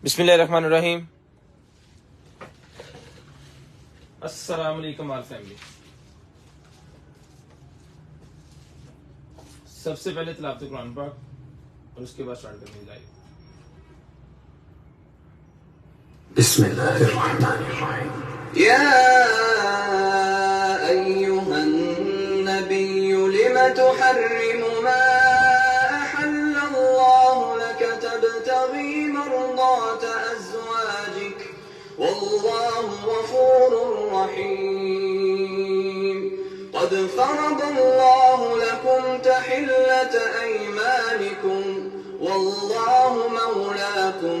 बिस्मिल्लाहिर्रहमानिर्रहीम। अस्सलाम वालेकुम ऑल फैमिली। सबसे पहले तिलावत कुरान पाक और उसके बाद स्टार्ट करने लाइव। बिस्मिल्लाहिर्रहमानिर्रहीम। या अय्युहन नबिय्यु लिमा तुहर्रिमु मा अहल्लल्लाहु लक तबतगी मर्दात अज़वाजिक वल्लाहु गफूरुर रहीम। क़द फ़रदल्लाहु लकुम तहिल्लत अयमानिकुम वल्लाहु मौलाकुम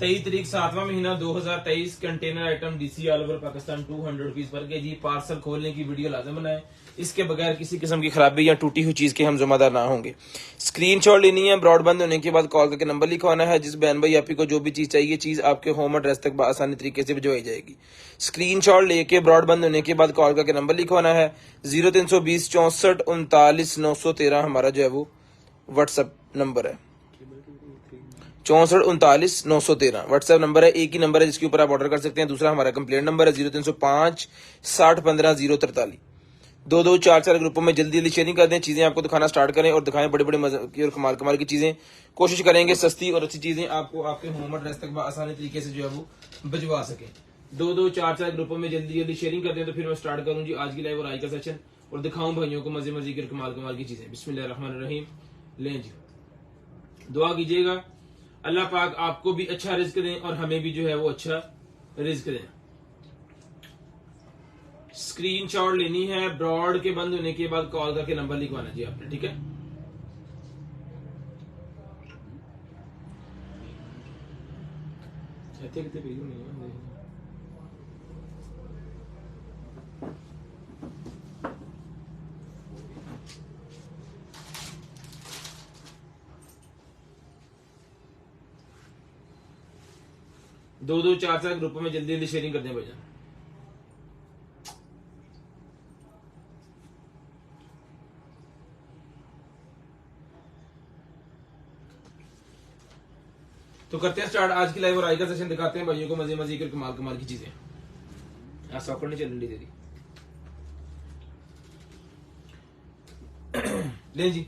23 तारीख 7वां महीना 2023 container item DC all over Pakistan 200 rupees per के जी। पार्सल खोलने की वीडियो लाजम बनाए, इसके बगैर किसी किस्म की खराबी या टूटी हुई चीज के हम जिम्मेदार ना होंगे। स्क्रीनशॉट लेनी है, ब्रॉडबैंड होने के बाद कॉल करके नंबर लिखवाना है। जिस बहन भाई आपको जो भी चीज चाहिए, चीज आपके होम एड्रेस तक आसानी तरीके से भिजवाई जाएगी। स्क्रीनशॉट लेके ब्रॉडबैंड होने के बाद कॉल करके नंबर लिखवाना है। 0320 64 39 913 हमारा जो है वो व्हाट्सएप नंबर है। 64 39 913 व्हाट्सएप नंबर है। एक ही नंबर है जिसके ऊपर आप ऑर्डर कर सकते हैं। दूसरा हमारा कंप्लेंट नंबर है 0305 60 15 043। 2-2 4-4 ग्रुपों में जल्दी जल्दी शेयरिंग कर दें। चीजें आपको दिखाना स्टार्ट करें और दिखाएं बड़े बड़े मजे की और कमाल की चीजें। कोशिश करेंगे सस्ती और अच्छी चीजें आपको आपके होम एड्रेस तक आसानी तरीके से जो है वो भिजवा सके। 2-2 4-4 ग्रुपों में जल्दी जल्दी शेयरिंग कर दें। तो फिर मैं स्टार्ट करूं जी आज की लाइव और आज का सेशन और दिखाऊं भाइयों को मजे की और कमाल की चीजें। बिस्मिल्लाहिर्रहमानिर्रहीम। लें जी, दुआ कीजिएगा अल्लाह पाक आपको भी अच्छा रिज्क दें और हमें भी जो है वो अच्छा रिज्क दें। स्क्रीनशॉट लेनी है, ब्रॉड के बंद होने के बाद कॉल करके नंबर लिखवाना जी आपने, ठीक है। दो 4-4 ग्रुपों में जल्दी जल्दी शेयरिंग कर दें भैया। तो करते हैं स्टार्ट आज की लाइव और आज का सेशन। दिखाते हैं भाइयों को मजे की और कमाल की चीजें। सॉकर नहीं चलने दे ले जी।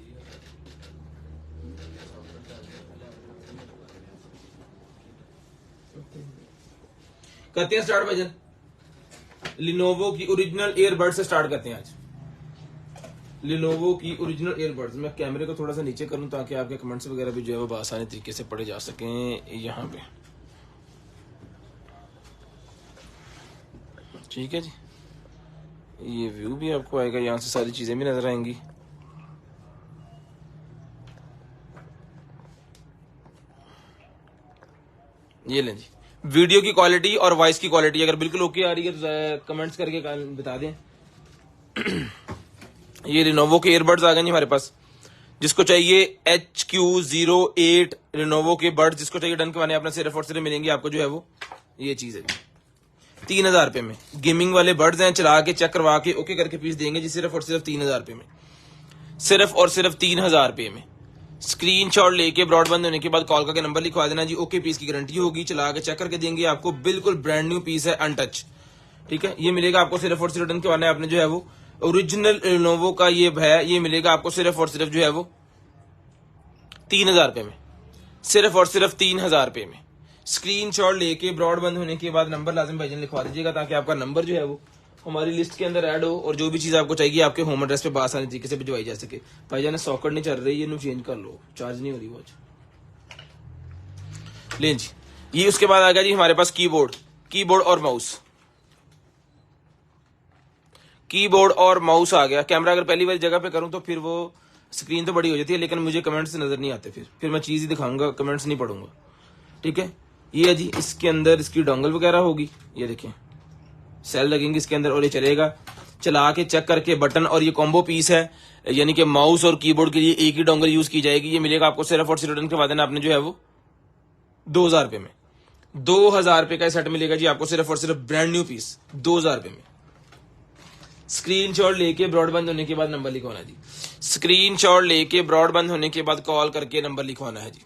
करते हैं स्टार्ट भजन। लिनोवो की ओरिजिनल ईयरबड्स से स्टार्ट करते हैं आज। लिनोवो की ओरिजिनल ईयरबड्स। मैं कैमरे को थोड़ा सा नीचे करूं ताकि आपके कमेंट्स वगैरह भी जो है वो आसानी तरीके से पढ़े जा सकें यहाँ पे, ठीक है जी। ये व्यू भी आपको आएगा, यहाँ से सारी चीजें भी नजर आएंगी। ये लें जी। वीडियो की क्वालिटी और वॉइस की क्वालिटी अगर बिल्कुल ओके आ रही है तो कमेंट्स करके बता दें। ये लिनोवो के ईयरबड्स आ गए जी हमारे पास। जिसको चाहिए HQ08 लिनोवो के बड्स, जिसको चाहिए डन करवाने अपना सिर्फ और सिर्फ मिलेंगे आपको जो है वो ये चीज है 3000 रुपए में। गेमिंग वाले बड्स हैं, चला के चेक करवा के ओके करके पीस देंगे जी सिर्फ और सिर्फ 3000 रुपए में। सिर्फ और सिर्फ 3000 रुपए में। स्क्रीनशॉट लेके ब्रॉडबैंड होने के बाद कॉल करके नंबर लिखवा देना जी। ओके पीस की गारंटी होगी, चला के चेक करके देंगे आपको। बिल्कुल ब्रांड न्यू पीस है, अनटच, ठीक है। ये मिलेगा आपको सिर्फ और सिर्फ डन करवाना है आपने जो है वो ओरिजिनल लिनोवो का ये है। ये मिलेगा आपको सिर्फ और सिर्फ जो है वो 3000 रुपए में। सिर्फ और सिर्फ 3000 रुपए में। स्क्रीनशॉट लेके ब्रॉडबैंड होने के बाद नंबर लाजिम भाईजान लिखवा दीजिएगा ताकि आपका नंबर जो है वो हमारी लिस्ट के अंदर ऐड हो और जो भी चीज आपको चाहिए आपके होम एड्रेस पे आसानी तरीके से भिजवाई जा सके। भाईजान सॉकेट नहीं चल रही, ये चेंज कर लो, चार्ज नहीं हो रही वॉच। लें जी, ये उसके बाद आ गया जी हमारे पास कीबोर्ड और माउस। कीबोर्ड और माउस आ गया। कैमरा अगर पहली वाली जगह पे करूं तो फिर वो स्क्रीन तो बड़ी हो जाती है लेकिन मुझे कमेंट्स नजर नहीं आते। फिर मैं चीज ही दिखाऊंगा, कमेंट्स नहीं पढ़ूंगा, ठीक है। ये है जी, इसके अंदर इसकी डोंगल वगैरह होगी, ये देखिए सेल लगेंगे इसके अंदर और ये चलेगा। चला के चेक करके बटन, और ये कॉम्बो पीस है, यानी कि माउस और कीबोर्ड के लिए एक ही डोंगल यूज की जाएगी। ये मिलेगा आपको सिर्फ और सिर्फ रिटर्न करवा देना आपने जो है वो 2000 रुपए में। 2000 रुपए का सेट मिलेगा जी आपको सिर्फ और सिर्फ, ब्रांड न्यू पीस 2000 रुपए में। स्क्रीनशॉट लेके ब्रॉडबैंड होने के बाद नंबर लिखवाना है जी। स्क्रीनशॉट लेके ब्रॉडबैंड होने के बाद कॉल करके नंबर लिखवाना है जी।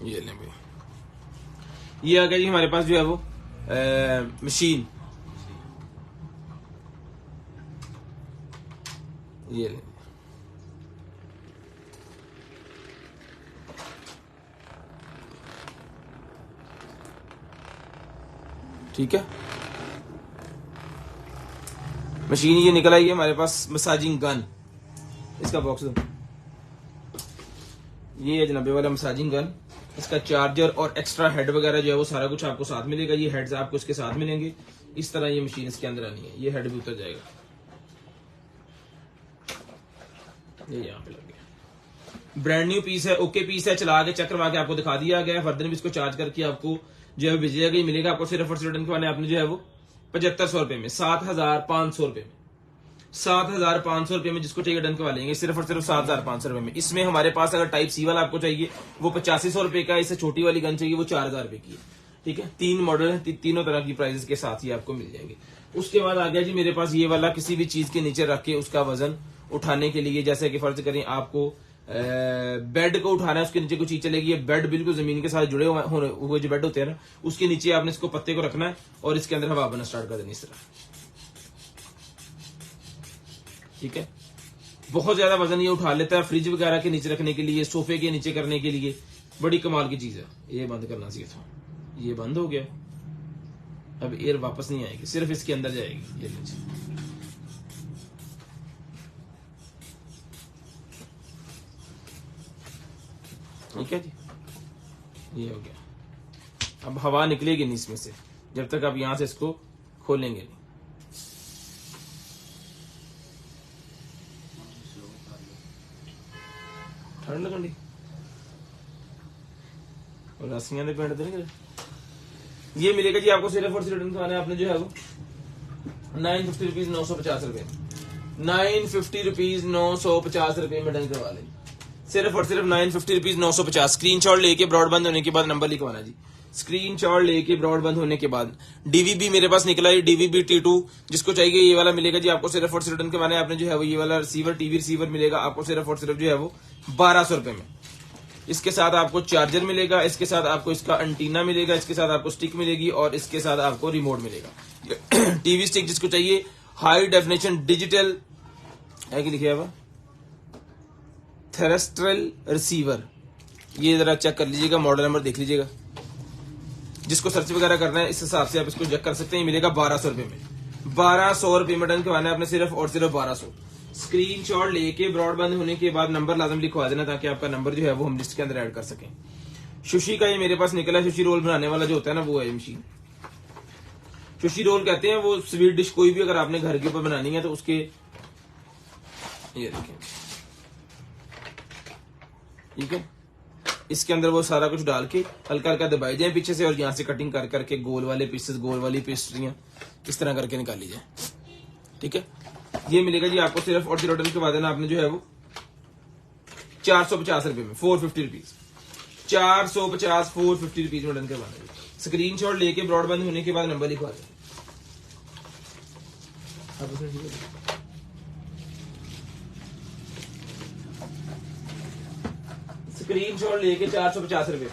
ये लें भाई, ये आ गया जी हमारे पास जो है वो मशीन। ये लें, ठीक है। मशीन ये निकल आई है हमारे पास, मसाजिंग गन। इसका बॉक्स दो, ये है जनाबे वाला मसाजिंग गन। इसका चार्जर और एक्स्ट्रा हेड वगैरह जो है वो सारा कुछ आपको साथ मिलेगा। ये हेड्स आपको इसके साथ मिलेंगे। इस तरह ये मशीन इसके अंदर आनी है। ये हेड भी उतर जाएगा, ये यहाँ पे लग गया। ब्रांड न्यू पीस है, ओके पीस है, चला के चेक करवा के आपको दिखा दिया गया है। फर्दर भी इसको चार्ज करके आपको जो है भेजा गया, मिलेगा आपको सिर्फ और सिर्फ रिटर्न करवाने आपने जो है वो 7500 रुपए में, 7500 रुपए में, 7500 रुपए में जिसको चाहिए डन करवा लेंगे सिर्फ और सिर्फ 7500 रुपए में। इसमें हमारे पास अगर टाइप सी वाला आपको चाहिए वो 8500 रुपए का, इससे छोटी वाली गन चाहिए वो 4000 रुपए की है, ठीक है। 3 मॉडल है, तीनों तरह की प्राइसेस के साथ ही आपको मिल जाएंगे। उसके बाद आ गया जी मेरे पास ये वाला, किसी भी चीज के नीचे रख के उसका वजन उठाने के लिए, जैसे कि फर्ज करें आपको बेड को उठाना है, उसके नीचे कोई चीज चलेगी। ये बेड बिल्कुल जमीन के साथ जुड़े हुए जो बेड होते हैं ना, उसके नीचे आपने इसको पत्ते को रखना है और इसके अंदर हवा बनना स्टार्ट कर देनी इस तरह, ठीक है। बहुत ज्यादा वजन ये उठा लेता है, फ्रिज वगैरह के नीचे रखने के लिए, सोफे के नीचे करने के लिए, बड़ी कमाल की चीज है। ये बंद करना चाहिए था, ये बंद हो गया। अब एयर वापस नहीं आएगी, सिर्फ इसके अंदर जाएगी। ये लीजिए, ठीक है जी, ये हो गया। अब हवा निकलेगी नहीं इसमें से जब तक आप यहां से इसको खोलेंगे नहीं। ठंड लगन दी और रस्सियां दे पेंट तो नहीं करे। ये मिलेगा जी आपको सिर्फ और सिर्फ रिटर्न करवाना है आपने जो है वो 950 रुपीज 950 रुपए, 950 रुपीज 950 रुपए में डन करवा लें। सिर्फ और सिर्फ 950 रुपीज 950। स्क्रीनशॉट लेके ब्रॉडबैंड होने के बाद नंबर लिखवाना जी। स्क्रीनशॉट लेके ब्रॉडबैंड होने के बाद डीवीबी मेरे पास निकला है, डीवीबी T2 जिसको चाहिए ये वाला मिलेगा जी आपको सिर्फ और सिर्फ रिटर्न करवाना है आपने जो है वो। ये वाला रिसीवर, टीवी रिसीवर मिलेगा आपको सिर्फ और सिर्फ जो है वो 1200 रुपए में। इसके साथ आपको चार्जर मिलेगा, इसके साथ आपको इसका एंटीना मिलेगा, इसके साथ आपको स्टिक मिलेगी और इसके साथ आपको रिमोट मिलेगा। टीवी स्टिक जिसको चाहिए, हाई डेफिनेशन डिजिटल है कि लिखा हुआ थेरेस्ट्रियल रिसीवर, ये जरा चेक कर लीजिएगा, मॉडल नंबर देख लीजिएगा। जिसको सर्च वगैरह करना है इस हिसाब से आप इसको चेक कर सकते हैं। मिलेगा 1200 रुपए में, 1200 रुपए में डन करवाना है आपने सिर्फ और सिर्फ 1200। स्क्रीनशॉट लेके ब्रॉडबैंड होने के बाद नंबर लाजम लिखवा देना ताकि आपका नंबर जो है वो हम लिस्ट के अंदर ऐड कर सकें। सुशी का ये मेरे पास निकला है, सुशी रोल बनाने वाला जो होता है ना वो है मशीन। सुशी रोल कहते हैं वो स्वीट डिश, कोई भी अगर आपने घर के ऊपर बनानी है तो उसके, ये देखें, ठीक है, इसके अंदर वो सारा कुछ डाल के हल्का हल्का दबाई जाए पीछे से और यहाँ से कटिंग कर करके गोल वाले पीसेस, गोल वाली पेस्ट्रियां इस तरह करके निकाली जाए, ठीक है। ये मिलेगा जी आपको सिर्फ और सिर्फ रिटर्न के बाद आपने जो है वो 450 रुपए में, 450 रुपीज, 450 450 रुपीज में रिटर्न करवाना है। स्क्रीनशॉट लेके ब्रॉडबैंड होने के बाद नंबर लिखवा दें। स्क्रीनशॉट लेके 450 रुपए,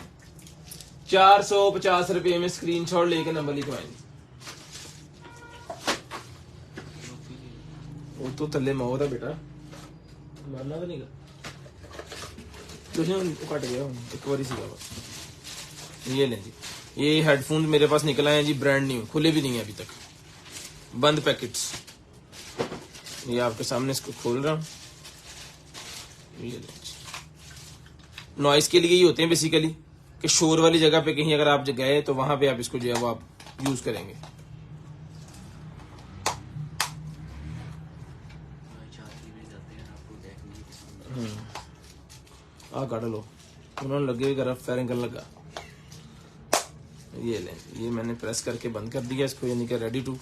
450 रुपए में स्क्रीनशॉट लेके नंबर लिखवाएंगे। वो तो थल्ले माओ था बेटा, मरना तो नहीं कट गया एक बार सीधा बस। ये लें जी, ये हेडफोन मेरे पास निकला है जी, ब्रांड न्यू, खुले भी नहीं है अभी तक, बंद पैकेट्स। ये आपके सामने इसको खोल रहा हूं। ये लें, नॉइस के लिए ही होते हैं बेसिकली, कि शोर वाली जगह पे कहीं अगर आप गए तो वहां पे आप इसको जो है वो आप यूज करेंगे। आ काट लो, उन्होंने लगे कर फायरिंग करने लगा। ये लें, ये मैंने प्रेस करके बंद कर दिया इसको, यानी कि रेडी टू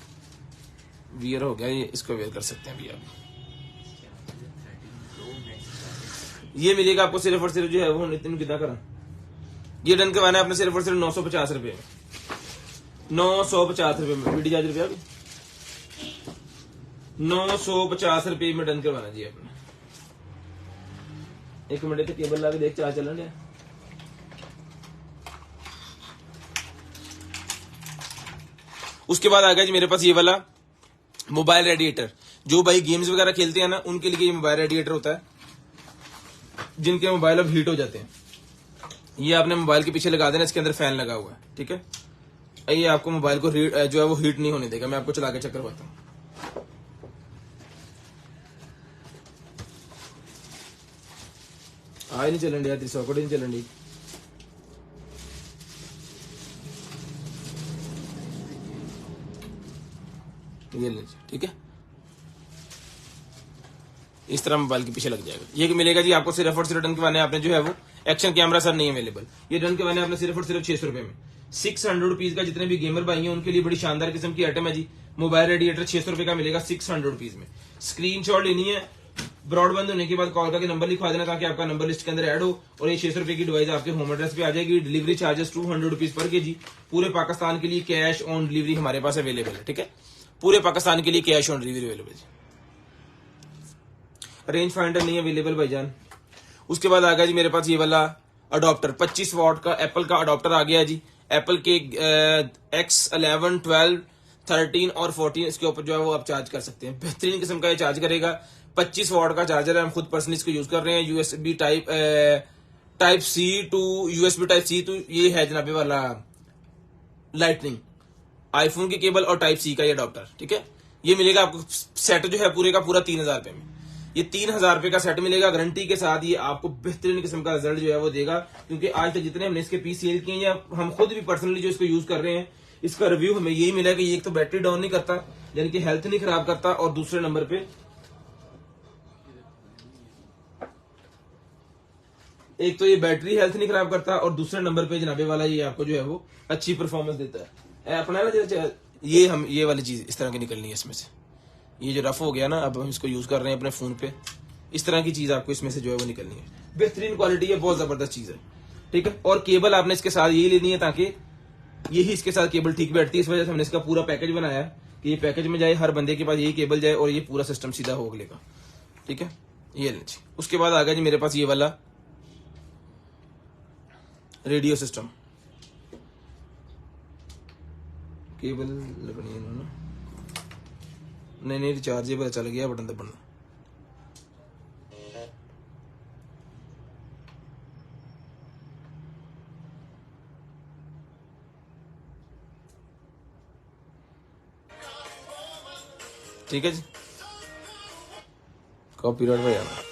वियर हो गया। ये इसको वेयर कर सकते हैं अभी आप। ये मिलेगा आपको सिर्फ और सिर्फ जो है वो नितिन कितना करा, ये डन करवाना है आपने सिर्फ और सिर्फ 950 रुपए में, 950 रुपए में। बीडी चार्ज रुपया 950 रुपए में डन करवाना जी आपने। एक मिनट केबल ला के देख चार्ज चलन है। उसके बाद आ गया जी मेरे पास ये वाला मोबाइल रेडिएटर। जो भाई गेम्स वगैरह खेलते हैं ना, उनके लिए ये मोबाइल रेडिएटर होता है, जिनके मोबाइल अब हीट हो जाते हैं। ये आपने मोबाइल के पीछे लगा देना, इसके अंदर फैन लगा हुआ है, ठीक है। ये आपको मोबाइल को जो है वो हीट नहीं होने देगा। मैं आपको चला के चेक करवाता हूँ। आज नहीं चलन दिया, 300 नहीं चलन दी। ये लीजिए, ठीक है। इस तरह मोबाइल के पीछे लग जाएगा। ये मिलेगा जी आपको सिर्फ और सिर्फ डन करवाने आपने जो है वो एक्शन कैमरा सर नहीं अवेलेबल। ये डन करवाने आपने सिर्फ और सिर्फ 600 रुपए में। 600 रुपीज का जितने भी गेमर भाई हैं उनके लिए बड़ी शानदार किस्म की आइटम है जी। मोबाइल रेडिएटर 600 रुपए का मिलेगा 600 रुपीज में। स्क्रीनशॉट लेनी है, ब्रॉडबैंड होने के बाद कॉल करके नंबर लिखवा देना ताकि आपका नंबर लिस्ट के अंदर ऐड हो, और ये 600 रुपए की डिवाइस आपके होम एड्रेस पे आ जाएगी। Delivery charges 200 rupees per KG. पूरे पाकिस्तान के लिए कैश ऑन डिलीवरी हमारे पास अवेलेबल है, ठीक है। पूरे पाकिस्तान के लिए कैश ऑन डिलीवरी अवेलेबल है। रेंज फाइंडर नहीं अवेलेबल भाईजान। उसके बाद आ गया जी मेरे पास ये वाला अडॉप्टर, 25 वॉट का एप्पल का अडॉप्टर आ गया जी। एप्पल के X11, 12, 13 और 14 इसके ऊपर जो है वो आप चार्ज कर सकते हैं। बेहतरीन किस्म का ये चार्ज करेगा। 25 वॉट का चार्जर है, हम खुद पर्सनली इसको यूज कर रहे हैं। USB type C to USB type C to ये है जनाबे वाला लाइटनिंग आईफोन की केबल और टाइप C का ये अडॉप्टर, ठीक है। ये मिलेगा आपको सेट जो है पूरे का पूरा 3000 रुपए में। ये 3000 रुपए का सेट मिलेगा गारंटी के साथ। ये आपको बेहतरीन किस्म का रिजल्ट जो है वो देगा, क्योंकि आज तक जितने हमने इसके पीस सेल किए या हम खुद भी पर्सनली जो इसको यूज कर रहे हैं, इसका रिव्यू हमें यही मिला कि ये एक तो बैटरी डाउन नहीं करता, यानी कि हेल्थ नहीं खराब करता, और दूसरे नंबर पे एक तो ये बैटरी हेल्थ नहीं खराब करता, और दूसरे नंबर पे जनाबे वाला ये आपको जो है वो अच्छी परफॉर्मेंस देता है। अपना ना ये वाली चीज इस तरह की निकलनी है इसमें से। ये जो रफ हो गया ना, अब हम इसको यूज कर रहे हैं अपने फोन पे, इस तरह की चीज आपको इसमें से जो है वो निकलनी है। बेहतरीन क्वालिटी है, बहुत जबरदस्त चीज है, ठीक है। और केबल आपने इसके साथ यही लेनी है ताकि यही इसके साथ केबल ठीक बैठती है। इस वजह से हमने इसका पूरा पैकेज बनाया है कि ये पैकेज में जाए, हर बंदे के पास यही केबल जाए और ये पूरा सिस्टम सीधा हो गया, ठीक है। ये लीजिए। उसके बाद आ गया जी मेरे पास ये वाला रेडियो सिस्टम। केबल लगनी है ना, नहीं रिचार्जेबल चल गया, बटन दबाना। ठीक है जी, कॉपीराइट भाई यार।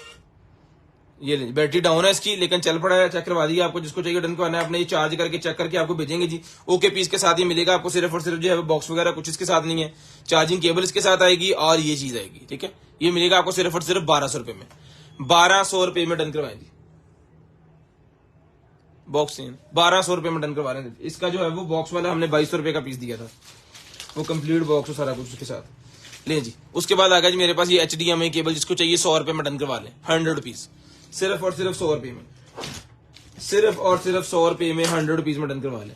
ये बैटरी डाउन है इसकी, लेकिन चल पड़ा है, चेक करवा दिया आपको। जिसको चाहिए डन करवाना है अपने, ये चार्ज करके चेक करके आपको भेजेंगे जी। ओके पीस के साथ ये मिलेगा आपको सिर्फ और सिर्फ जो है बॉक्स वगैरह कुछ इसके साथ नहीं है। चार्जिंग केबल इसके साथ आएगी और ये चीज आएगी, ठीक है। ये मिलेगा आपको सिर्फ और सिर्फ 1200 रुपए में। 1200 रुपए में डन करवाएं जी। बॉक्स 1200 रुपए में डन करवा रहे हैं। इसका जो है वो बॉक्स वाला हमने 2200 रुपए का पीस दिया था, वो कंप्लीट बॉक्स सारा कुछ उसके साथ ले जी। उसके बाद आ गया जी मेरे पास ये HDMI केबल, जिसको चाहिए 100 रुपए में डन करवा लें। 100 रुपीज, सिर्फ और सिर्फ 100 रुपए में, सिर्फ और सिर्फ 100 रुपए में 100 रुपीज में डन करवा लें।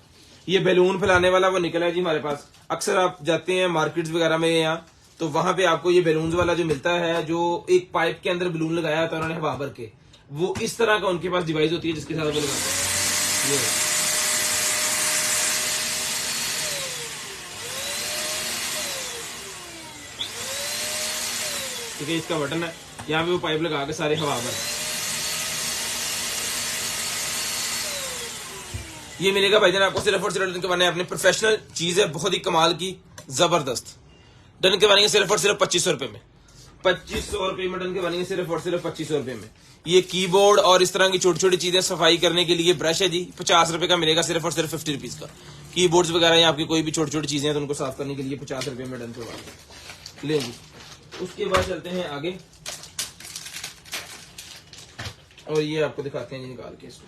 ये बैलून फैलाने वाला वो निकला है जी हमारे पास। अक्सर आप जाते हैं मार्केट्स वगैरह में या तो वहां पे आपको ये बैलून वाला जो मिलता है, जो एक पाइप के अंदर बैलून लगाया था उन्होंने हवा भर के, वो इस तरह का उनके पास डिवाइस होती है जिसके साथ वो लगाते हैं। ये ठीक है, इसका बटन है, यहाँ पे वो पाइप लगा के सारे हवा भर। ये मिलेगा भाईजान आपको सिर्फ और सिर्फ डन करवाने अपने प्रोफेशनल चीज है, बहुत ही कमाल की, जबरदस्त। डन करवानी है सिर्फ और सिर्फ 2500 रुपए में। 2500 रुपए में डन करवानी है सिर्फ और सिर्फ 2500 रुपए में। ये कीबोर्ड और इस तरह की छोटी छोटी चीजें सफाई करने के लिए ब्रश है जी, 50 रुपए का मिलेगा सिर्फ और सिर्फ 50 रुपीज का। कीबोर्ड्स वगैरह या आपकी कोई भी छोटी छोटी चीजें हैं तो उनको साफ करने के लिए 50 रुपए में डन करवा ले जी। उसके बाद चलते हैं आगे और ये आपको दिखाते हैं जी निकाल के इसको।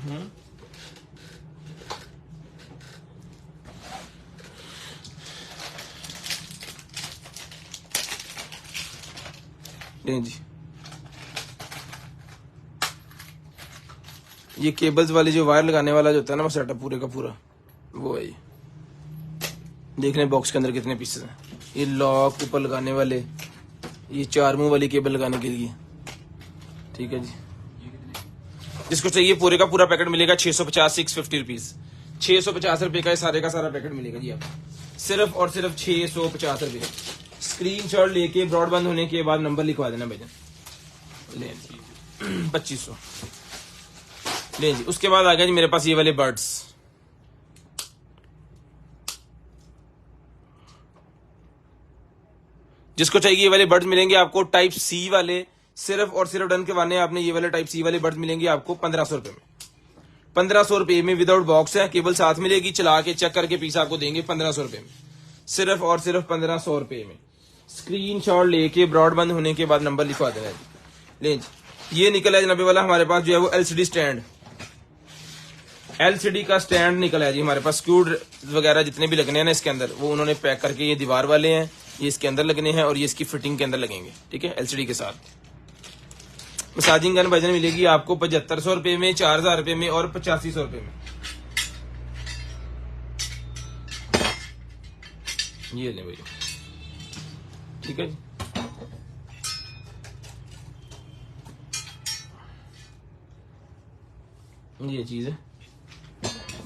जी ये केबल्स वाली जो वायर लगाने वाला जो होता है ना वो सेटअप पूरे का पूरा वो है। ये देख लें बॉक्स के अंदर कितने पीसेस हैं। ये लॉक ऊपर लगाने वाले, ये 4 मुंह वाली केबल लगाने के लिए, ठीक है जी। जिसको चाहिए पूरे का पूरा पैकेट मिलेगा 650 650 रुपीज, 650 रुपए का सारे का सारा पैकेट मिलेगा जी आपको, सिर्फ और सिर्फ 650 रुपए। स्क्रीनशॉट लेके ब्रॉडबैंड होने के बाद नंबर लिखवा देना भैया। ले 2500 ले जी। उसके बाद आ गया जी मेरे पास ये वाले बर्ड्स, जिसको चाहिए ये वाले बर्ड्स मिलेंगे आपको टाइप सी वाले, सिर्फ और सिर्फ डन करवाने आपने ये वाले टाइप सी वाले बर्ड्स मिलेंगे आपको 1500 रुपए में। 1500 रुपए में विदाउट बॉक्स है, केबल साथ मिलेगी, चला के चेक करके पीस आपको देंगे 1500 रुपए में, सिर्फ और सिर्फ 1500 रुपए में। स्क्रीनशॉट लेके ब्रॉडबैंड होने के बाद नंबर लिखवा देना जी। ले जी ये निकला है जनाबे वाला हमारे पास जो है वो एलसीडी स्टैंड, एलसीडी का स्टैंड निकला है जी हमारे पास। स्क्रू वगैरह जितने भी लगने हैं ना इसके अंदर वो उन्होंने पैक करके, ये दीवार वाले हैं, ये इसके अंदर लगने हैं और ये इसकी फिटिंग के अंदर लगेंगे, ठीक है, एलसीडी के साथ। मसाजिंग गन भजन मिलेगी आपको 7500 रुपए में, 4000 रुपए में और 8500 रुपए में। ये ले भैया, ठीक है जी। ये चीज है,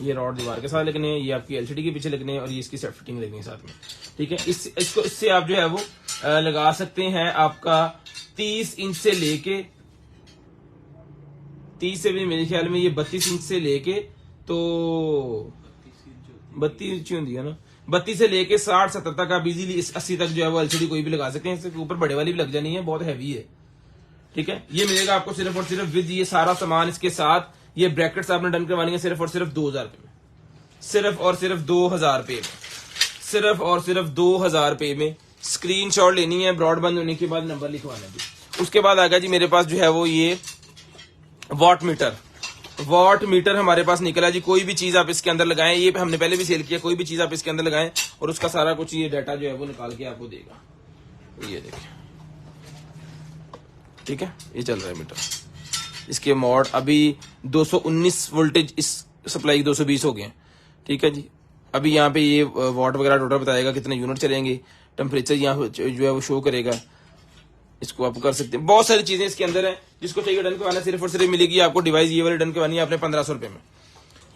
ये रॉड दीवार के साथ लगने हैं, ये आपकी एलसीडी के पीछे लगने हैं और ये इसकी सेट फिटिंग लगनी है साथ में, ठीक है। इससे आप जो है वो लगा सकते हैं आपका 30 इंच से लेके 30 से भी मेरे ख्याल में ये 32 इंच से लेके तो 32 इंच होती है ना, 32 से लेके 60-70 तक आप इजीली 80 तक जो है वो एलसीडी कोई भी लगा सकते हैं। इसके ऊपर बड़े वाली भी लग जानी है, बहुत हैवी है, ठीक है। ये मिलेगा आपको सिर्फ और सिर्फ विद ये सारा सामान इसके साथ। ये ब्रैकेट्स आपने डन करवानी है सिर्फ और सिर्फ 2000 रुपए में, सिर्फ और सिर्फ 2000 रुपए में, सिर्फ और सिर्फ 2000 रुपए में। स्क्रीनशॉट लेनी है, ब्रॉडबैंड होने के बाद नंबर लिखवाना है। उसके बाद आ गया जी मेरे पास जो है वो ये वॉट मीटर, वॉट मीटर हमारे पास निकला जी। कोई भी चीज आप इसके अंदर लगाएं, ये हमने पहले भी सेल किया, कोई भी चीज आप इसके अंदर लगाएं और उसका सारा कुछ ये डाटा जो है वो निकाल के आपको देगा। ये देखिए, ठीक है, ये चल रहा है मीटर। इसके मॉड अभी 219 वोल्टेज, इस सप्लाई 220 हो गए, ठीक है जी। अभी यहाँ पे ये वॉट वगैरह टोटल बताएगा कितने यूनिट चलेंगे, टेम्परेचर यहाँ जो है वो शो करेगा, इसको आप कर सकते हैं। बहुत सारी चीजें इसके अंदर है। जिसको चाहिए डन करवाना सिर्फ और सिर्फ मिलेगी आपको डिवाइस ये वाली डन करवानी है आपने 1500 रुपए में।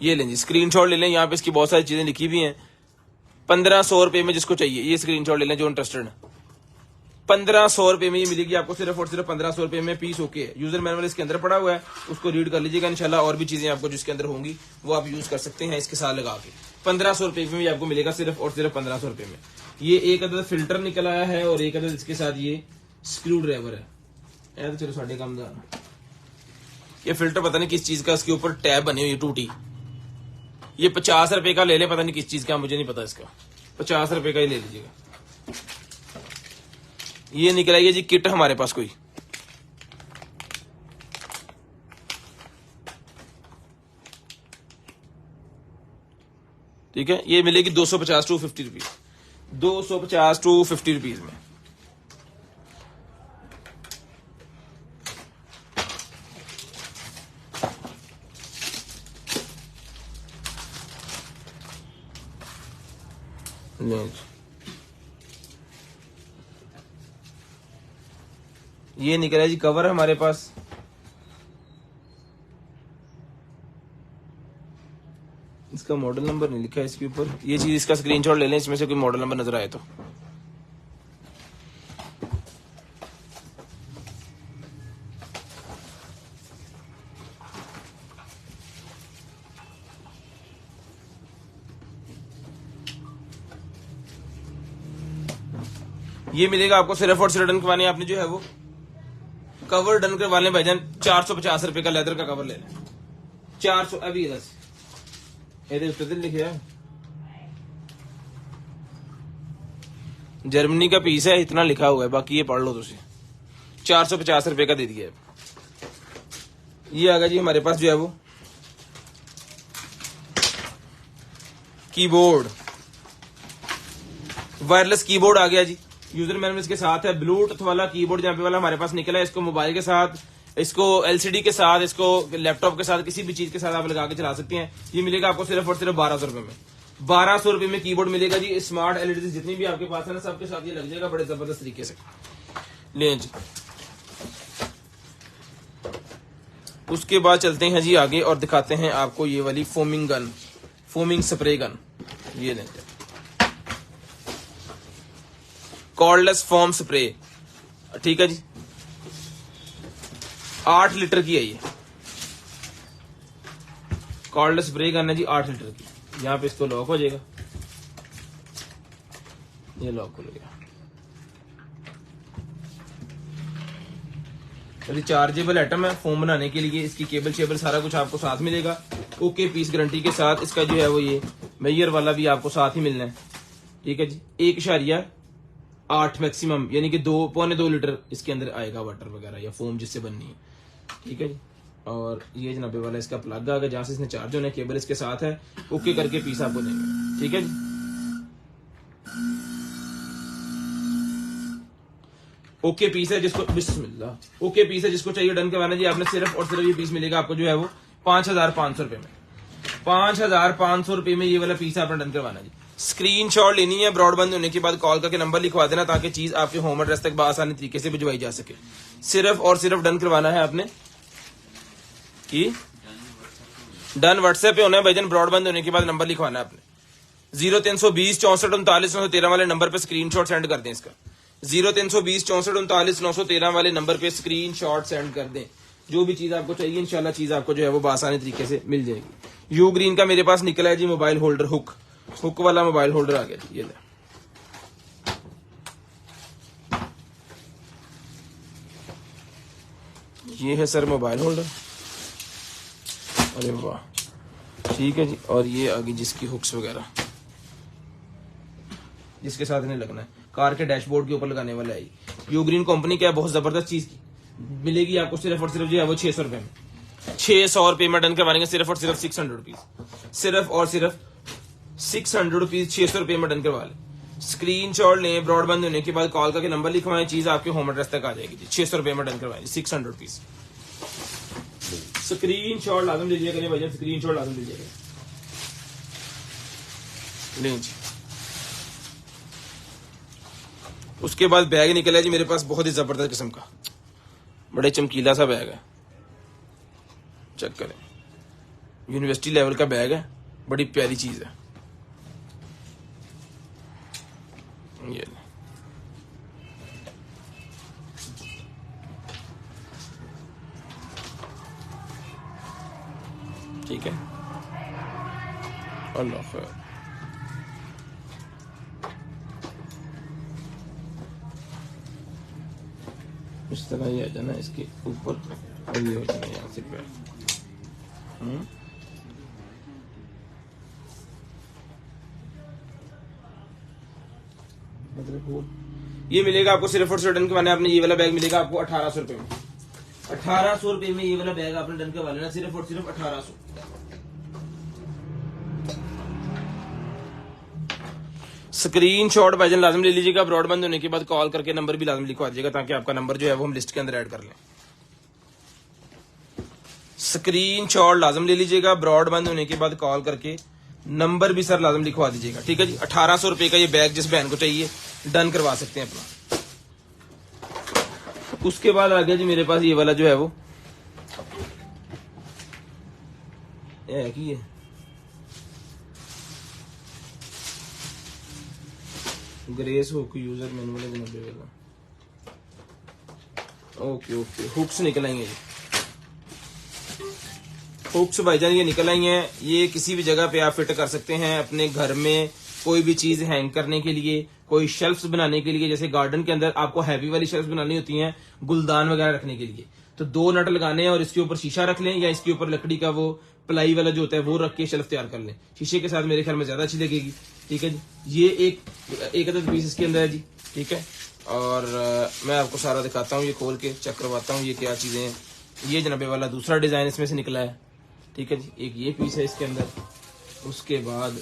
ये लें जी, स्क्रीनशॉट ले लें, यहाँ पे इसकी बहुत सारी चीजें लिखी हुई हैं। 1500 रुपए में जिसको चाहिए ये स्क्रीनशॉट ले लें जो इंटरेस्टेड है। 1500 रुपए में ये मिलेगी आपको सिर्फ और सिर्फ 1500 रुपए में। पीस ओके है, यूजर मैनुअल इसके अंदर पड़ा हुआ है, उसको रीड कर लीजिएगा। इंशाल्लाह और भी चीजें आपको जिसके अंदर होंगी वो आप यूज कर सकते हैं इसके साथ लगा के। 1500 रुपए में आपको मिलेगा सिर्फ और सिर्फ 1500 रुपए में। ये एक अदद फिल्टर निकल आया है और एक अदद इसके साथ ये स्क्रू ड्राइवर है। तो चलो साढ़े काम दार, ये फिल्टर पता नहीं किस चीज का, इसके ऊपर टैब बनी हुई टूटी। ये 50 रुपए का ले ले, पता नहीं किस चीज का, मुझे नहीं पता इसका। 50 रुपए का ही ले लीजिएगा। ये निकल आई है जी किट हमारे पास कोई, ठीक है। ये मिलेगी 250 टू 50 रुपीज, 250 टू 50 रुपीज में। ये निकला जी कवर हमारे पास। इसका मॉडल नंबर नहीं लिखा है इसके ऊपर। ये चीज इसका स्क्रीनशॉट ले लें, इसमें से कोई मॉडल नंबर नजर आए तो। ये मिलेगा आपको सिर्फ और सिर्फ डन करवाने आपने जो है वो कवर डन करवाने भाईजान 450 रुपए का लेदर का कवर ले लें। 400 अभी लिखे है, जर्मनी का पीस है, इतना लिखा हुआ है, बाकी ये पढ़ लो तुसी। 450 रुपए का दे दिया है। ये आ गया जी हमारे पास जो है वो कीबोर्ड, वायरलेस कीबोर्ड आ गया जी, यूजर मैनुअल इसके साथ है। ब्लूटूथ वाला कीबोर्ड जहाँ पे वाला हमारे पास निकला है, इसको मोबाइल के साथ, इसको एलसीडी के साथ, इसको लैपटॉप के साथ, किसी भी चीज के साथ आप लगा के चला सकते हैं। ये मिलेगा आपको सिर्फ और सिर्फ 1200 रुपए में। 1200 रुपए में कीबोर्ड मिलेगा जी। स्मार्ट एलईडी जितनी भी आपके पास है ना, सबके साथ ये लग जाएगा बड़े जबरदस्त तरीके से। ले जी, उसके बाद चलते हैं जी आगे और दिखाते हैं आपको ये वाली foaming gun, foaming spray gun. ये लेते हैं कॉर्डलेस फोम स्प्रे, ठीक है जी। 8 लीटर की है ये कॉर्डलेस स्प्रे गन है जी, 8 लीटर की। यहाँ पे इसको लॉक हो जाएगा, ये लॉक हो गया। रिचार्जेबल आइटम है, फोम बनाने के लिए। इसकी केबल शेबल सारा कुछ आपको साथ मिलेगा, ओके पीस गारंटी के साथ। इसका जो है वो ये मेजर वाला भी आपको साथ ही मिलना है, ठीक है जी। 1.8 मैक्सिमम, यानी कि 2.25 लीटर इसके अंदर आएगा वाटर वगैरह या फोम जिससे बननी है, ठीक है जी। और ये जनाबे वाला इसका प्लग आ गया, जहां से इसने चार्ज होना है। केबल इसके साथ है, ओके करके पीस आपको देंगे, ठीक है जी। ओके पीस है जिसको, बिस्मिल्लाह, ओके पीस है जिसको चाहिए डन करवाना जी। आपने सिर्फ और सिर्फ ये पीस मिलेगा आपको जो है वो 5500 रुपए में। 5500 रुपए में ये वाला पीस आपने डन करवाना जी। स्क्रीनशॉट लेनी है, ब्रॉडबैंड होने के बाद कॉल करके नंबर लिखवा देना, ताकि चीज आपके होम एड्रेस तक आसानी तरीके से भिजवाई जा सके। सिर्फ और सिर्फ डन करवाना है आपने कि डन व्हाट्सएप पे होना है भाईजान। ब्रॉडबैंड होने के बाद नंबर लिखवाना है आपने 0320 64 39 913 वाले नंबर पे स्क्रीनशॉट सेंड कर दें। इसका 0320 64 39 913 वाले नंबर पे स्क्रीनशॉट सेंड कर दें। जो भी चीज आपको चाहिए इंशाल्लाह चीज आपको जो है वो आसानी तरीके से मिल जाएगी। यू ग्रीन का मेरे पास निकला है जी मोबाइल होल्डर, हुक वाला मोबाइल होल्डर आ गया जी। ये ले, ये है सर मोबाइल होल्डर। अरे वाह, ठीक है जी। और ये आगे जिसकी हुक्स वगैरह जिसके साथ इन्हें लगना है, कार के डैशबोर्ड के ऊपर लगाने वाला है। यू ग्रीन कंपनी का है, बहुत जबरदस्त चीज मिलेगी आपको सिर्फ और सिर्फ जो है वो 600 रुपए में। 600 रुपए में डन करवाएंगे, सिर्फ और सिर्फ 600 रुपीज, सिर्फ और सिर्फ 600 रुपीज 600 रुपए में डन करवा ले। स्क्रीनशॉट लें, ब्रॉडबैंड होने के बाद कॉल करके नंबर लिखवाएं, चीज आपके होम एड्रेस तक आ जाएगी जी। 600 रुपए में डन करवाएं, 600 रुपीज। स्क्रीनशॉट लाजम लीजिएगा भाई, स्क्रीनशॉट लाजम लीजिएगा। लें जी, उसके बाद बैग निकला जी मेरे पास, बहुत ही जबरदस्त किस्म का, बड़े चमकीला सा बैग है। चेक करें, यूनिवर्सिटी लेवल का बैग है, बड़ी प्यारी चीज है ये। ठीक है, अल्लाह खैर। इस तरह ये आ जाना इसके ऊपर और ये हो जाना यहाँ से पैर। ये मिलेगा आपको सिर्फ और सिर्फ डन करवाना है आपने। ये वाला बैग मिलेगा आपको 1800 रुपए में। 1800 रुपए में ये वाला बैग आपने डन करवा लेना, सिर्फ और सिर्फ 1800। स्क्रीनशॉट भाईजान लाजम ले लीजिएगा, ब्रॉडबैंड होने के बाद कॉल करके नंबर भी लाजम लिखवा दीजिएगा, ताकि आपका नंबर जो है वो हम लिस्ट के अंदर ऐड कर लें। स्क्रीनशॉट लाजम ले लीजिएगा, ब्रॉडबैंड होने के बाद कॉल करके नंबर भी सर लाजम लिखवा दीजिएगा, ठीक है जी। 1800 रुपए का ये बैग जिस बहन को चाहिए डन करवा सकते हैं अपना। उसके बाद आ गया जी मेरे पास ये वाला जो है वो है कि ये ग्रेस हुक यूजर मैनुअल वाला। ओके ओके, हुक्स निकल आएंगे जी, हुक्स भाईजान ये निकल आई हैं। ये किसी भी जगह पे आप फिट कर सकते हैं अपने घर में, कोई भी चीज हैंग करने के लिए, कोई शेल्फ्स बनाने के लिए। जैसे गार्डन के अंदर आपको हैवी वाली शेल्फ्स बनानी होती हैं गुलदान वगैरह रखने के लिए, तो 2 नट लगाने हैं और इसके ऊपर शीशा रख लें, या इसके ऊपर लकड़ी का वो प्लाई वाला जो होता है वो रख के शेल्फ तैयार कर लें। शीशे के साथ मेरे ख्याल में ज्यादा अच्छी लगेगी, ठीक है जी। ये एक अदद पीस इसके अंदर है जी, ठीक है। और मैं आपको सारा दिखाता हूँ, ये खोल के चेक करवाता हूँ ये क्या चीजें हैं। ये जनाबे वाला दूसरा डिजाइन इसमें से निकला है, ठीक है जी। एक ये पीस है इसके अंदर, उसके बाद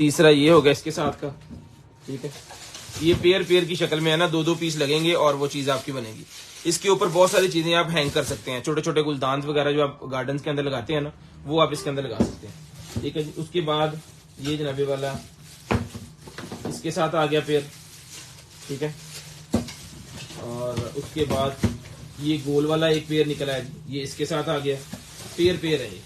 तीसरा ये होगा इसके साथ का, ठीक है। ये पेयर की शक्ल में है ना, 2-2 पीस लगेंगे और वो चीज आपकी बनेगी। इसके ऊपर बहुत सारी चीजें आप हैंग कर सकते हैं, छोटे छोटे गुलदान वगैरह जो आप गार्डन के अंदर लगाते हैं ना, वो आप इसके अंदर लगा सकते हैं, ठीक है जी। उसके बाद ये जनाबे वाला इसके साथ आ गया पेयर, ठीक है। और उसके बाद ये गोल वाला एक पेयर निकला है, ये इसके साथ आ गया, पेयर है ये,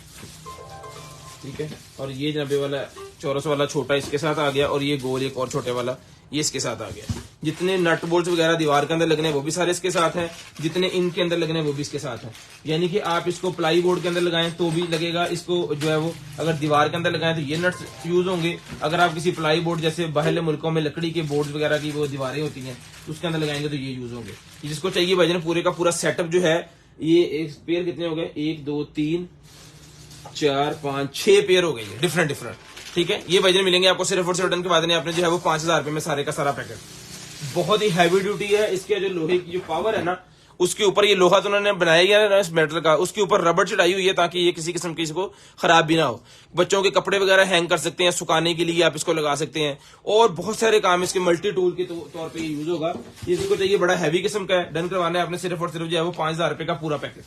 ठीक है। और ये जनाबे वाला चौरस वाला छोटा इसके साथ आ गया, और ये गोल एक और छोटे वाला ये इसके साथ आ गया। जितने नट बोल्ट वगैरह दीवार के अंदर लगने वो भी सारे इसके साथ हैं, जितने इनके अंदर लगने वो भी इसके साथ हैं। यानी कि आप इसको प्लाई बोर्ड के अंदर लगाएं तो भी लगेगा, इसको जो है वो अगर दीवार के अंदर लगाएं तो ये नट्स यूज होंगे। अगर आप किसी प्लाई बोर्ड जैसे बाहर मुल्कों में लकड़ी के बोर्ड वगैरह की वो दीवारें होती हैं तो उसके अंदर लगाएंगे तो ये यूज होंगे। जिसको चाहिए भाईजान पूरे का पूरा सेटअप जो है, ये एक पेयर कितने हो गए, 1 2 3 4 5 6 पेयर हो गए ये डिफरेंट, ठीक है। ये भाईजान मिलेंगे आपको सिर्फ और सिर्फ डन के बाद आपने जो है वो 5000 रुपए में सारे का सारा पैकेट। बहुत ही हैवी ड्यूटी है। इसके जो लोहे की जो पावर है ना, उसके ऊपर ये लोहा तो उन्होंने बनाया ही है ना इस मेटल का, उसके ऊपर रबड़ चढ़ाई हुई है ताकि ये किसी किस्म की इसको खराब भी ना हो। बच्चों के कपड़े वगैरह हैंग कर सकते हैं, सुखाने के लिए आप इसको लगा सकते हैं, और बहुत सारे काम इसके मल्टी टूल के तौर पे यूज होगा। ये जिसको चाहिए बड़ा हैवी किस्म का है, डन करवाना है आपने सिर्फ और सिर्फ जो है वो 5000 रुपए का पूरा पैकेट।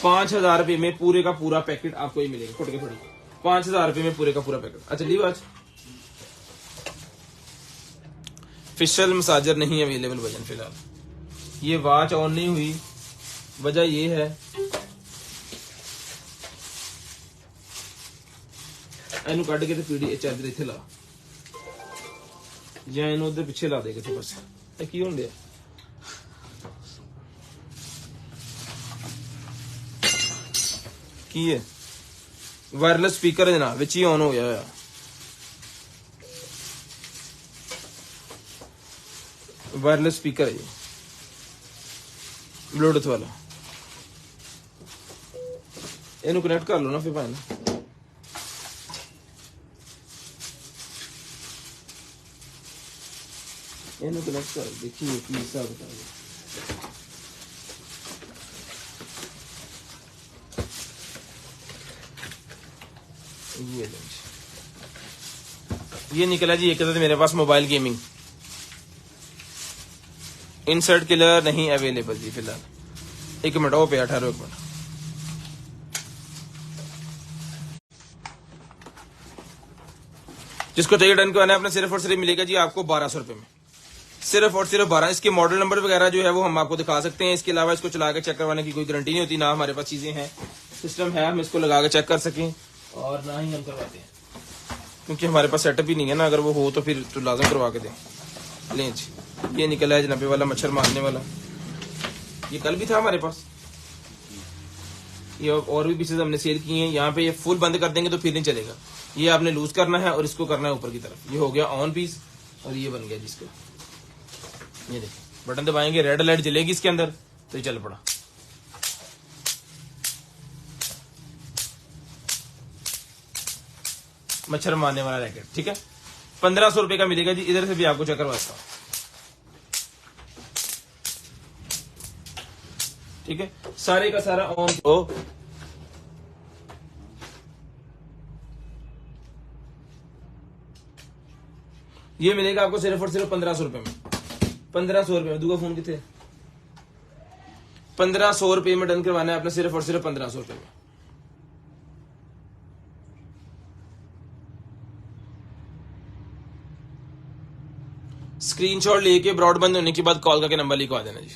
5000 रुपए में पूरे का पूरा पैकेट आपको ये मिलेगा, फुट के फुट 5000 रुपए में पूरे का पूरा पैकेट। अच्छा लीव आज फिशल मसाजर नहीं अवेलेबल वजन फिलहाल। ये वॉच ऑन नहीं हुई, वजह ये है इनू कट के पीड़ी चादर इत्थे ला या इनू उधर पिछे ला दे किसी पास की होने दिया। की है वायरलेस स्पीकर है जनाब विच ही ऑन हो गया। वायरलेस स्पीकर है ये ब्लूटूथ वाला, इनू कनेक्ट कर लो ना फिर भाई। इनू कनेक्ट कर देखिए की हिसाब बता दो। ये निकला जी एक मेरे पास मोबाइल गेमिंग इंसर्ट किलर नहीं अवेलेबल जी फिलहाल। 1 मिनट वो पे 18 1 मिनट। जिसको चाहिए डन करवाना है अपना सिर्फ और सिर्फ मिलेगा जी आपको 1200 रुपए में, सिर्फ और सिर्फ 12। इसके मॉडल नंबर वगैरह जो है वो हम आपको दिखा सकते हैं। इसके अलावा इसको चला के चेक करवाने की कोई गारंटी नहीं होती, ना हमारे पास चीजें हैं, सिस्टम है हम इसको लगा के चेक कर सकें, और ना ही हम करवाते हैं क्योंकि हमारे पास सेटअप ही नहीं है ना। अगर वो हो तो फिर तो लाजम करवा के दें। लें जी ये निकला है जनाबे वाला मच्छर मारने वाला, ये कल भी था हमारे पास। ये और भी पीसेज हमने सेल किए हैं। यहाँ पे ये फुल बंद कर देंगे तो फिर नहीं चलेगा, ये आपने लूज करना है और इसको करना है ऊपर की तरफ। ये हो गया ऑन पीस और ये बन गया जिसका, ये देखिए बटन दबाएंगे रेड लाइट जलेगी इसके अंदर तो ये चल पड़ा। मच्छर मारने वाला रैकेट, ठीक है। 1500 रुपए का मिलेगा जी। इधर से भी आपको चेक करवाता हूं, ठीक है। सारे का सारा ऑन हो। ये मिलेगा आपको सिर्फ और सिर्फ 1500 रुपए में। 1500 रुपए में दूसरा फोन कितने 1500 रुपए में डन करवाना है आपने सिर्फ और सिर्फ 1500 रुपए में। स्क्रीनशॉट लेके ब्रॉडबैंड होने के बाद कॉल करके नंबर लिखवा देना जी।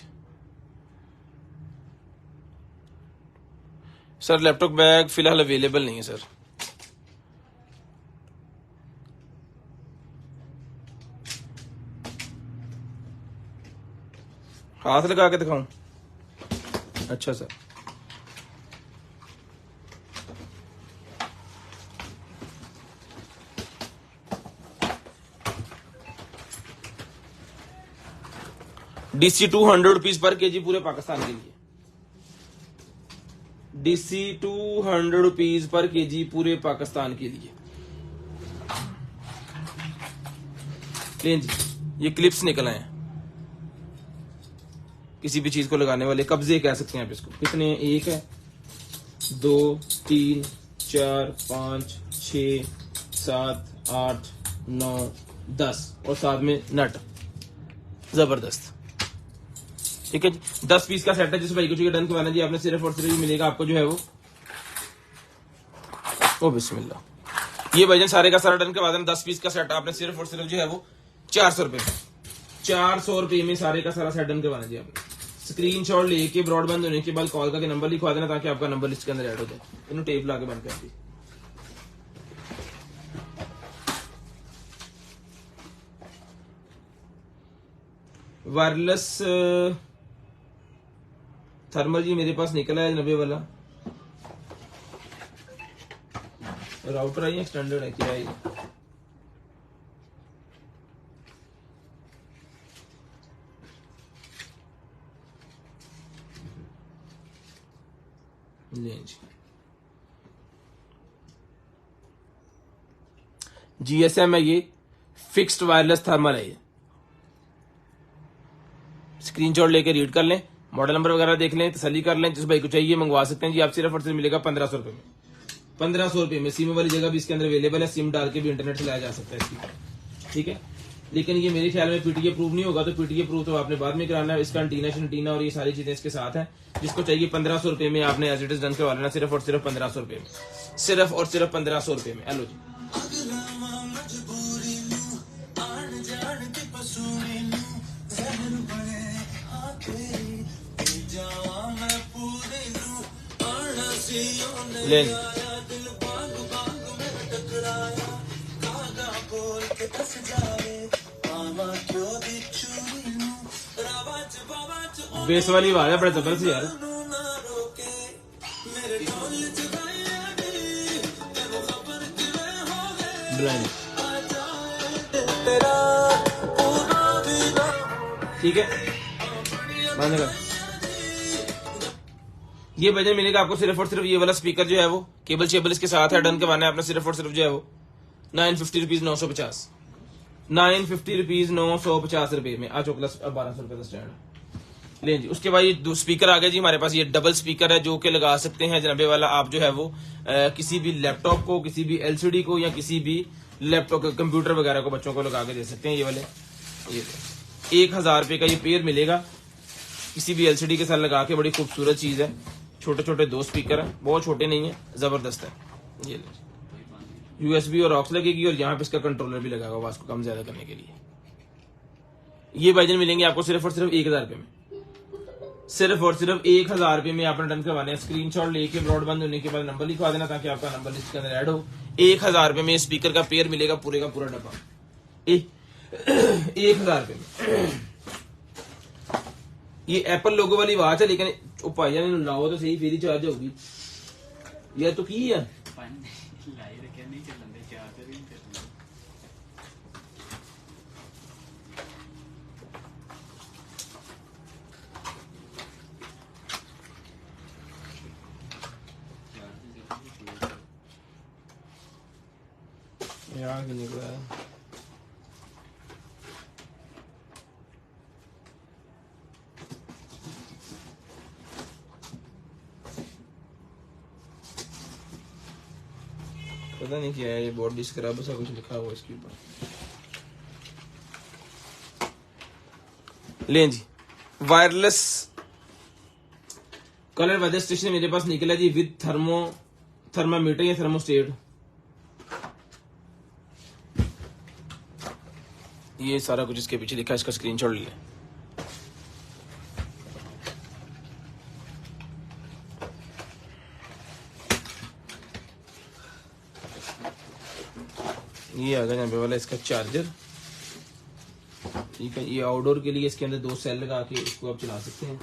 सर लैपटॉप बैग फिलहाल अवेलेबल नहीं है सर। हाथ लगा के दिखाऊं? अच्छा sir DC 200 rupees per KG पूरे पाकिस्तान के लिए। DC 200 रुपीज पर केजी पूरे पाकिस्तान के लिए। लें जी ये क्लिप्स निकल आए हैं, किसी भी चीज को लगाने वाले कब्जे कह सकते हैं आप इसको। कितने 1 है 2 3 4 5 6 7 8 9, 10 और साथ में नट, जबरदस्त। ठीक है जी, 10 पीस का सेट है। जिस भाई को चाहिए डन करवाना जी आपने सिर्फ और सिर्फ ही मिलेगा आपको जो है वो, ओ बिस्मिल्लाह, ये भाईजान सारे का सारा डन करवा देना। 10 पीस का सेट आपने सिर्फ और सिर्फ जो है वो 400 रुपए में, 400 रुपए में सारे का सारा सेट डन करवाना जी आपने। स्क्रीनशॉट लेके ब्रॉडबैंड होने के बाद कॉल करके नंबर लिखवा देना ताकि आपका नंबर लिस्ट के अंदर ऐड हो जाए। इन्होंने टेप ला के बंद कर दी। वायरलेस थर्मल जी मेरे पास निकला है 90 वाला। राउटर है या स्टैंडर्ड है, क्या है ये? GSM है ये, फिक्स्ड वायरलेस थर्मल है ये। स्क्रीनशॉट लेके रीड कर लें, मॉडल नंबर वगैरह देख लें, तसल्ली कर लें। जिस भाई को चाहिए मंगवा सकते हैं जी आप। सिर्फ और सिर्फ मिलेगा 1500 रुपए में, 1500 रुपए में। सिम वाली जगह भी इसके अंदर अवेलेबल है, सिम डाल के भी इंटरनेट चलाया जा सकता है इसकी। ठीक है, लेकिन ये मेरे ख्याल में पीटीए प्रूफ नहीं होगा, तो पीटीए प्रूफ तो आपने बाद में कराना है। इसका एंटीना शंटीना और ये सारी चीजें इसके साथ है। जिसको चाहिए 1500 रुपए में आपने एज इट इज डन करवा लेना, सिर्फ और सिर्फ 1500 रुपए में, सिर्फ और सिर्फ 1500 रुपए में। हेलो जी, ले बेस वाली आवाज है, बड़ा जबरदस्त यार। ब्लाइंड, ठीक है, बंद कर। ये बजट मिलेगा आपको सिर्फ और सिर्फ ये वाला स्पीकर जो है वो, केबल शेबल इसके साथ है। डन करवाना है आपने सिर्फ और सिर्फ जो है वो 950 रुपीज 950, 950 रुपीज 950 रुपए में। आज प्लस 1200 रुपए का स्टैंड लें जी। उसके बाद ये दो स्पीकर आ गया जी हमारे पास। ये डबल स्पीकर है जो कि लगा सकते हैं जनाबे वाला आप जो है वो किसी भी लैपटॉप को, किसी भी एलसीडी को, या किसी भी लैपटॉप कंप्यूटर वगैरह को बच्चों को लगा के दे सकते हैं। ये वाले ये 1000 रुपए का ये पेयर मिलेगा, किसी भी एलसीडी के साथ लगा के। बड़ी खूबसूरत चीज है। छोटे छोटे 2 स्पीकर है, बहुत छोटे नहीं है, जबरदस्त है। ये यूएसबी और ऑक्स लगेगी, और यहाँ पे इसका कंट्रोलर भी लगा होगा इसको कम ज्यादा करने के लिए। ये भाईजान मिलेंगे आपको सिर्फ और सिर्फ 1000 रुपए में, सिर्फ और सिर्फ 1000 रुपए में आपने डन करवाने हैं। स्क्रीनशॉट लेके ब्रॉडबैंड होने के बाद नंबर लिखवा देना ताकि आपका नंबर लिस्ट के अंदर ऐड हो। 1000 रुपए में स्पीकर का पेयर मिलेगा, पूरे का पूरा डब्बा 1000 रुपए में। ये एप्पल लोगो वाली आवाज है, लेकिन भाईजान लाओ तो सही, फिर ही चार्ज होगी यार। तो की है यार, निकला है। पता नहीं क्या है ये, बॉडी स्क्रब सा कुछ लिखा हुआ इसके ऊपर। लें जी, वायरलेस कलर वेदर स्टेशन मेरे पास निकला जी विद थर्मामीटर या थर्मोस्टेट। ये सारा कुछ इसके पीछे लिखा है, इसका स्क्रीनशॉट लिया। ये आ गया यहाँ पे वाला इसका चार्जर। ठीक है, ये आउटडोर के लिए इसके अंदर 2 सेल लगा के इसको आप चला सकते हैं।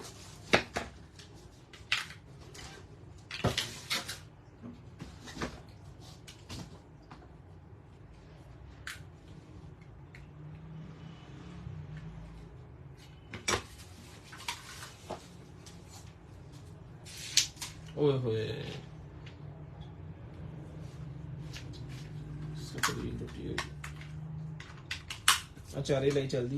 ओए होए, अच्छा रे लाई चल दी।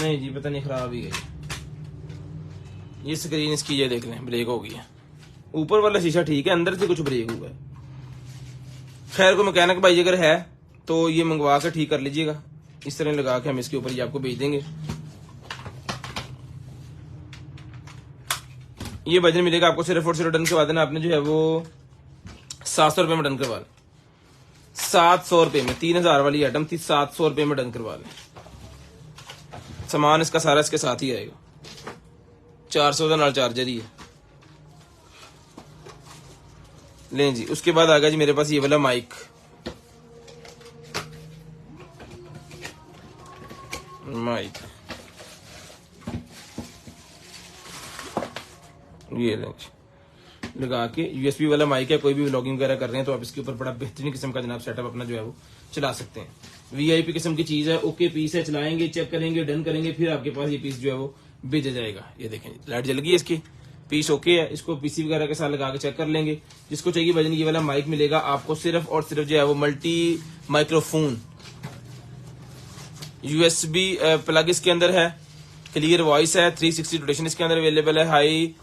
नहीं जी, पता नहीं खराब ही गई। ये स्क्रीन इसकी ये देख लें ब्रेक हो गई है। ऊपर वाला शीशा ठीक है, अंदर से कुछ ब्रेक हुआ है। खैर को मैकेनिक भाई अगर है तो ये मंगवा कर ठीक कर लीजिएगा। इस तरह लगा के हम इसके ऊपर ये आपको भेज देंगे। ये वजन मिलेगा आपको सिर्फ और सिर्फ डन करवा देना आपने जो है वो 700 रुपए में डन करवा लें। 700 रुपए में 3000 वाली आइटम थी, 700 रुपए में डन करवा लें। सामान इसका सारा इसके साथ ही आएगा। 400 का नाल चार्जर ही है। लें जी, उसके बाद आ गया जी मेरे पास ये वाला माइक। ये लें जी, लगा के यूएसबी वाला माइक है। कोई भी व्लॉगिंग वगैरह कर रहे हैं तो आप इसके ऊपर बड़ा बेहतरीन किस्म का जनाब सेटअप अपना जो है वो चला सकते हैं। वीआईपी किस्म की चीज है। ओके पीस है, चलाएंगे, चेक करेंगे, डन करेंगे, फिर आपके पास ये पीस जो है वो भेजा जाएगा। ये देखें लाइट जल गई है इसकी, पीस ओके है। इसको पीसी वगैरह के साथ लगा के चेक कर लेंगे। जिसको चाहिए वजन ये वाला माइक मिलेगा आपको सिर्फ और सिर्फ जो है वो मल्टी माइक्रोफोन यूएसबी प्लग इसके अंदर है। क्लियर वॉइस है, 360 रोटेशन इसके अंदर अवेलेबल है। हाई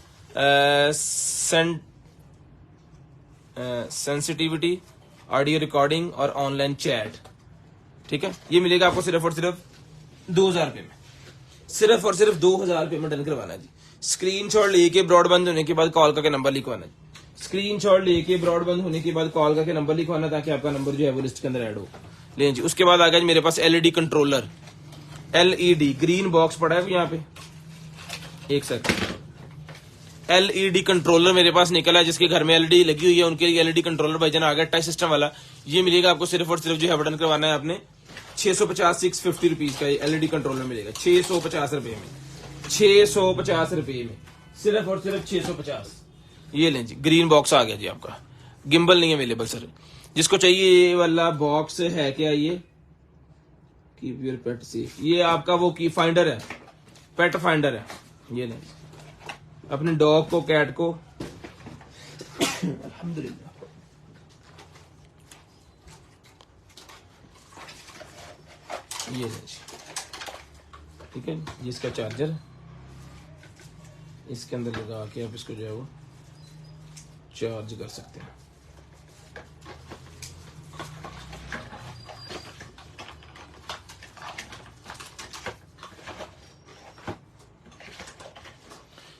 सेंसिटिविटी, ऑडियो रिकॉर्डिंग और ऑनलाइन चैट। ठीक है, ये मिलेगा आपको सिर्फ और सिर्फ 2000 रुपए में। सिर्फ और सिर्फ 2000 रुपए में डन करवाना जी। स्क्रीनशॉट लेके ब्रॉडबैंड होने के बाद कॉल करके नंबर लिखवाना जी। स्क्रीनशॉट लेके ब्रॉडबैंड होने के बाद कॉल करके नंबर लिखवाना ताकि आपका नंबर जो है वो लिस्ट के अंदर ऐड हो। लें जी, उसके बाद आ गया जी मेरे पास LED controller. LED green box पड़ा है यहाँ पे, एक सेकंड। एलईडी कंट्रोलर मेरे पास निकला है। जिसके घर में एलईडी लगी हुई है उनके लिए एलईडी कंट्रोलर भाईजान आ गया टच सिस्टम वाला। ये मिलेगा आपको सिर्फ और सिर्फ जो है बटन करवाना है आपने 650 रुपीज का एलईडी कंट्रोलर मिलेगा। 650 रुपए में, 650 रुपए में, सिर्फ और सिर्फ 650। ये लें जी, ग्रीन बॉक्स आ गया जी आपका। गिम्बल नहीं अवेलेबल सर। जिसको चाहिए ये वाला बॉक्स है क्या, ये कीप योर पेट सेफ, ये आपका वो की फाइंडर है, पेट फाइंडर है। ये लें अपने डॉग को, कैट को अल्हम्दुलिल्लाह ये लें जी। ठीक है, जिसका चार्जर इसके अंदर लगा के आप इसको जो है वो चार्ज कर सकते हैं।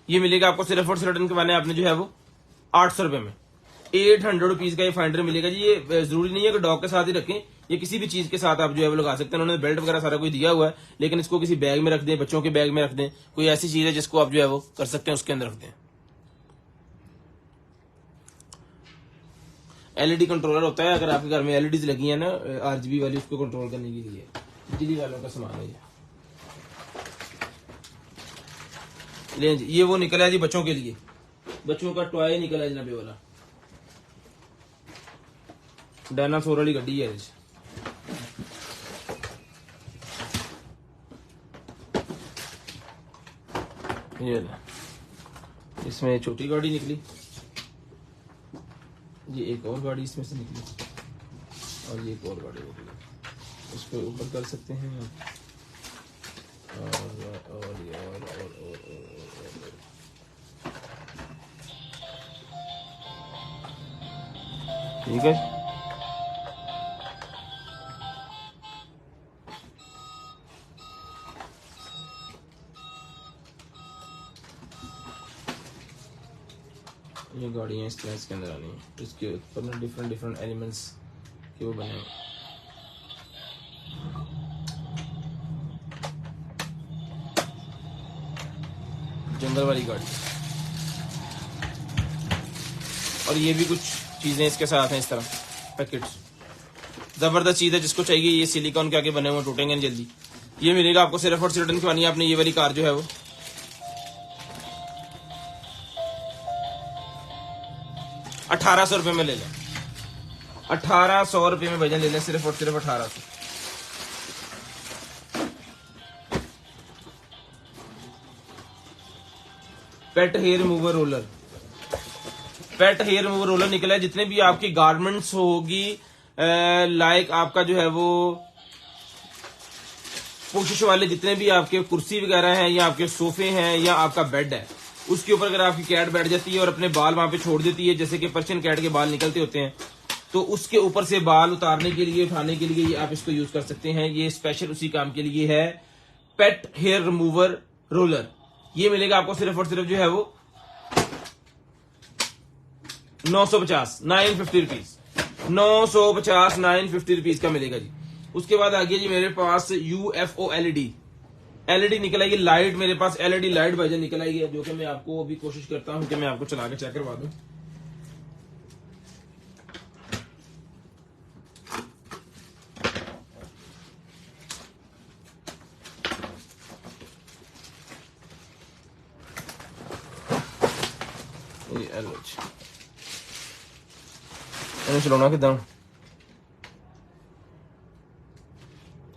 ये मिलेगा आपको सिर्फ और सिर्फ रिटर्न करवाने आपने जो है वो 800 रुपए में। 800 रुपीज का ये फाइंडर मिलेगा जी। ये जरूरी नहीं है कि डॉग के साथ ही रखें, ये किसी भी चीज के साथ आप जो है वो लगा सकते हैं। उन्होंने बेल्ट वगैरह सारा कुछ दिया हुआ है, लेकिन इसको किसी बैग में रख दें, बच्चों के बैग में रख दें, कोई ऐसी चीज है जिसको आप जो है वो कर सकते हैं उसके अंदर रख दें। एलईडी कंट्रोलर होता है, अगर आपके घर में एलईडीज लगी है ना आरजीबी वाली, उसको कंट्रोल करने के लिए बिजली वालों का सामान है ये। ले जी, ये वो निकला है जी बच्चों के लिए, बच्चों का टॉय निकला है जनाबे वाला, डायनासोर वाली गड्डी है। ये इसमें छोटी गाड़ी निकली, ये एक और गाड़ी इसमें से निकली और ये एक और गाड़ी निकली। इसको ऊपर कर सकते हैं और ठीक है। ये गाड़ियाँ इस तरह इसके अंदर आनी है, इसके ऊपर में डिफरेंट डिफरेंट एलिमेंट्स के वो बने हैं। जंगल वाली गाड़ी, और ये भी कुछ चीजें इसके साथ हैं इस तरह पैकेट्स। जबरदस्त चीज है, जिसको चाहिए ये सिलिकॉन के आगे बने हुए, टूटेंगे नहीं जल्दी। ये मिलेगा आपको सिर्फ और सिर्फ रिटर्न करवानी है आपने ये वाली कार जो है वो 1800 रुपए में ले लें। 1800 रुपए में भजन ले लें, सिर्फ और सिर्फ 1800। पेट हेयर रिमूवर रोलर, पेट हेयर रिमूवर रोलर निकला है। जितने भी आपकी गारमेंट्स होगी लाइक आपका जो है वो पोशिश वाले जितने भी आपके कुर्सी वगैरह हैं या आपके सोफे हैं या आपका बेड है, उसके ऊपर अगर आपकी कैट बैठ जाती है और अपने बाल वहां पे छोड़ देती है, जैसे कि पर्शियन कैट के बाल निकलते होते हैं, तो उसके ऊपर से बाल उतारने के लिए, उठाने के लिए आप इसको यूज कर सकते हैं। ये स्पेशल उसी काम के लिए है, पेट हेयर रिमूवर रोलर। ये मिलेगा आपको सिर्फ और सिर्फ जो है वो 950 950 रुपीज, 950 950 रुपीज का मिलेगा जी। उसके बाद आ गया जी मेरे पास UFO एलईडी निकल आएगी, लाइट मेरे पास एलईडी लाइट वर्जन निकल आएगी, जो कि मैं आपको अभी कोशिश करता हूं कि मैं आपको चला के चेक करवा दूं। चलाना किदा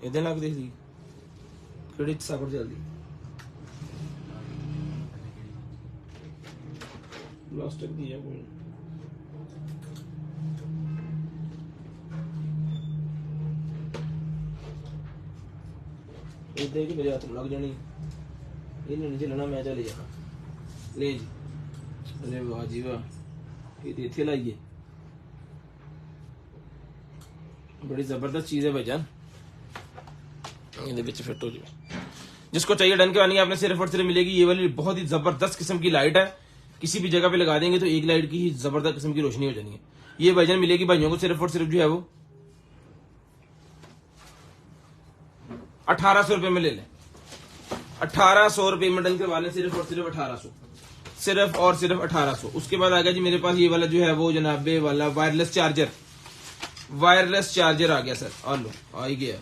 इधर लग दी कि साकट चलती प्लास्टिक दी है कोई इधर कि मेरे हाथ में लग जानी, ये नहीं चलना, मैं चले जाना ले जी। अरे वाह जी वाह, ये इतने लाइए, बड़ी जबरदस्त चीज है भाईजान, ये फिट हो जाए। जिसको चाहिए डन के वानी आपने सिर्फ और सिर्फ मिलेगी ये वाली बहुत ही जबरदस्त किस्म की लाइट है, किसी भी जगह पे लगा देंगे तो एक लाइट की ही जबरदस्त किस्म की रोशनी हो जानी है। ये भाईजान मिलेगी भाइयों को सिर्फ और सिर्फ जो है वो 1800 रुपए में ले लें, 1800 रुपए में डन करवा लें, सिर्फ और सिर्फ 1800, सिर्फ और सिर्फ 1800। उसके बाद आ गया जी मेरे पास ये वाला जो है वो जनाबे वाला वायरलेस चार्जर आ गया सर, आ लो आ ही गया।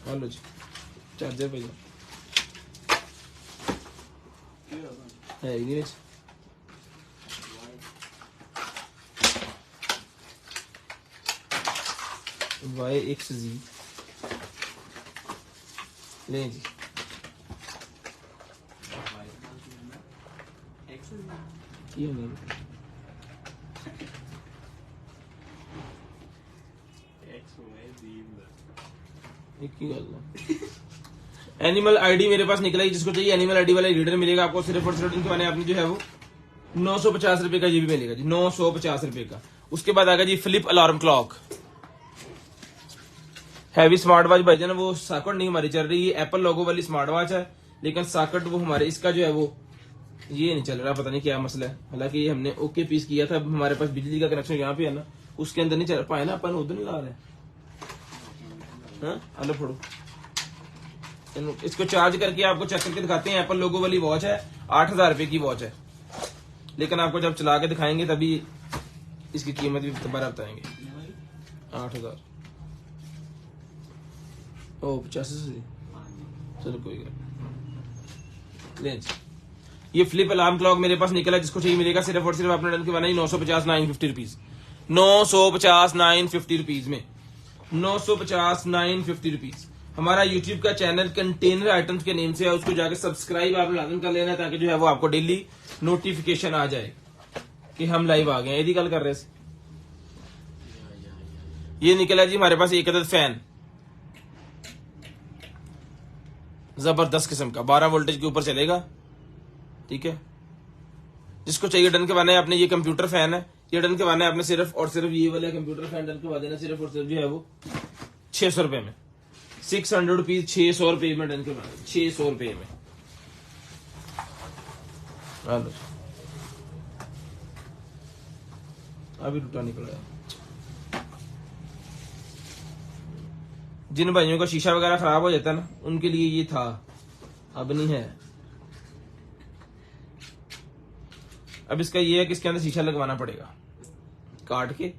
हेलो जी चार्जर भैया है ही नहीं YXZ ले जी, ये नहीं एक ही गल। एनिमल आईडी मेरे पास निकला ही, जिसको चाहिए एनिमल आईडी वाला रीडर मिलेगा आपको सिर्फ और सिर्फ इनके मैंने आपने जो है वो 950 रुपए का, ये भी मिलेगा जी 950 रुपए का। उसके बाद आएगा जी flip alarm clock, heavy smart watch भाईजान, वो सॉकेट नहीं हमारी चल रही है, एप्पल लोगो वाली स्मार्ट वॉच है, लेकिन सॉकेट वो हमारे इसका जो है वो ये नहीं चल रहा, पता नहीं क्या मसला है। हालांकि ये हमने ओके पीस किया था, हमारे पास बिजली का कनेक्शन यहाँ पे है ना, उसके अंदर नहीं चल पाया ना, अपन उधर नहीं ला रहे। हेलो फोड़ो, इसको चार्ज करके आपको चेक करके दिखाते हैं। एप्पल लोगो वाली वॉच है, 8000 रुपए की वॉच है, लेकिन आपको जब चला के दिखाएंगे तभी इसकी कीमत भी दोबारा बताएंगे। 8000 ओ 85, चलो कोई गल। ये फ्लिप अलार्म क्लॉक मेरे पास निकला, जिसको चाहिए मिलेगा सिर्फ और सिर्फ आपने डन के बनाई 950 950 रुपीज, 950 950 रुपीज में, 950 950 रुपीज। हमारा यूट्यूब का चैनल कंटेनर आइटम्स के नेम से है, उसको जाकर सब्सक्राइब आपने लाजम कर लेना है, ताकि जो है वो आपको डेली नोटिफिकेशन आ जाए कि हम लाइव आ गए। यदि गल कर रहे हैं, ये निकला जी हमारे पास एक अदद फैन, जबरदस्त किस्म का, 12 वोल्टेज के ऊपर चलेगा, ठीक है। जिसको चाहिए डन करवाना है आपने, ये कंप्यूटर फैन है, ये डन करवाना है आपने सिर्फ और सिर्फ ये वाला कंप्यूटर फैन डन करवा देना सिर्फ और सिर्फ जो है वो 600 रुपए में, 600 रुपीज, 600 रुपए में डन करवाना, 600 रुपए में। अभी टूटा निकल रहा है। जिन भाइयों का शीशा वगैरह खराब हो जाता है ना, उनके लिए ये था, अब नहीं है। अब इसका ये है कि इसके अंदर शीशा लगवाना पड़ेगा, काट के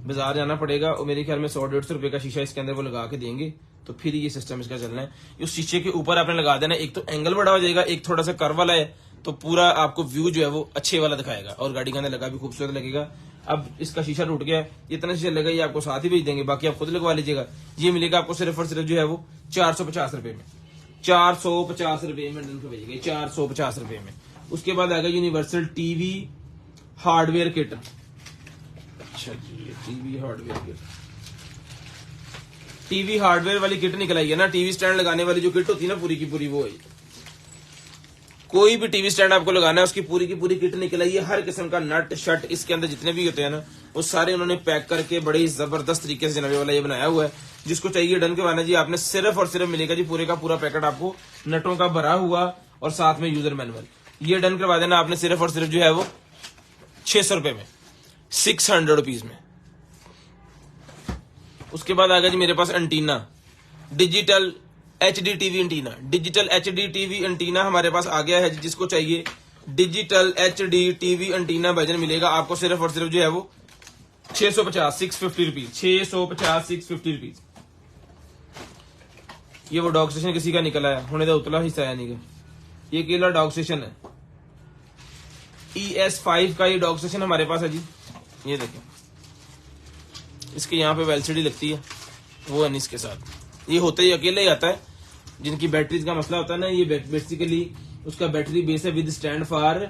बाजार जाना पड़ेगा, और मेरे ख्याल में 100-150 रुपए का शीशा इसके अंदर वो लगा के देंगे, तो फिर ये सिस्टम इसका चलना है। उस शीशे के ऊपर आपने लगा देना, एक तो एंगल बड़ा हो जाएगा, एक थोड़ा सा कर्व वाला है, तो पूरा आपको व्यू जो है वो अच्छे वाला दिखाएगा, और गाड़ी के अंदर लगा भी खूबसूरत लगेगा। अब इसका शीशा टूट गया है, इतना शीशा लगा, ये आपको साथ ही भेज देंगे, बाकी आप खुद लगवा लीजिएगा। ये मिलेगा आपको सिर्फ और सिर्फ जो है वो 450 रुपए में, 450 रुपए में डन भेजिएगा, 450 रुपए में। उसके बाद आएगा यूनिवर्सल टीवी हार्डवेयर किट, अच्छा जी, TV hardware kit, TV hardware वाली किट निकल आई है ना, टीवी स्टैंड लगाने वाली जो किट होती है ना पूरी की पूरी, वो है। कोई भी टीवी स्टैंड आपको लगाना है उसकी पूरी की पूरी किट निकल आई है, हर किस्म का नट शट इसके अंदर जितने भी होते हैं ना वो सारे उन्होंने पैक करके बड़े ही जबरदस्त तरीके से जनाबे वाला ये बनाया हुआ है। जिसको चाहिए डन करवाना जी आपने, सिर्फ और सिर्फ मिलेगा जी पूरे का पूरा पैकेट आपको नटों का भरा हुआ और साथ में यूजर मैनुअल। ये डन करवा देना आपने सिर्फ और सिर्फ जो है वो 600 रुपए में, 600 रुपीज में। उसके बाद आ गया जी मेरे पास antenna, digital HD TV antenna, digital HD TV antenna हमारे पास आ गया है जी। जिसको चाहिए digital HD TV antenna version मिलेगा आपको सिर्फ और सिर्फ जो है वो 650, 650 रुपीज, 650, 650 रुपीज। ये वो डॉग स्टेशन किसी का निकला है, होने का उतला हिस्सा है नहीं का, ये केला डॉग स्टेशन है, ES5 का ये डॉग स्टेशन हमारे पास है जी। ये देखें, इसके यहाँ पे LCD लगती है, वो है नहीं इसके साथ। ये होता ही अकेले ही आता है, जिनकी बैटरीज का मसला होता है ना, ये बेसिकली उसका बैटरी बेस है विद स्टैंड फॉर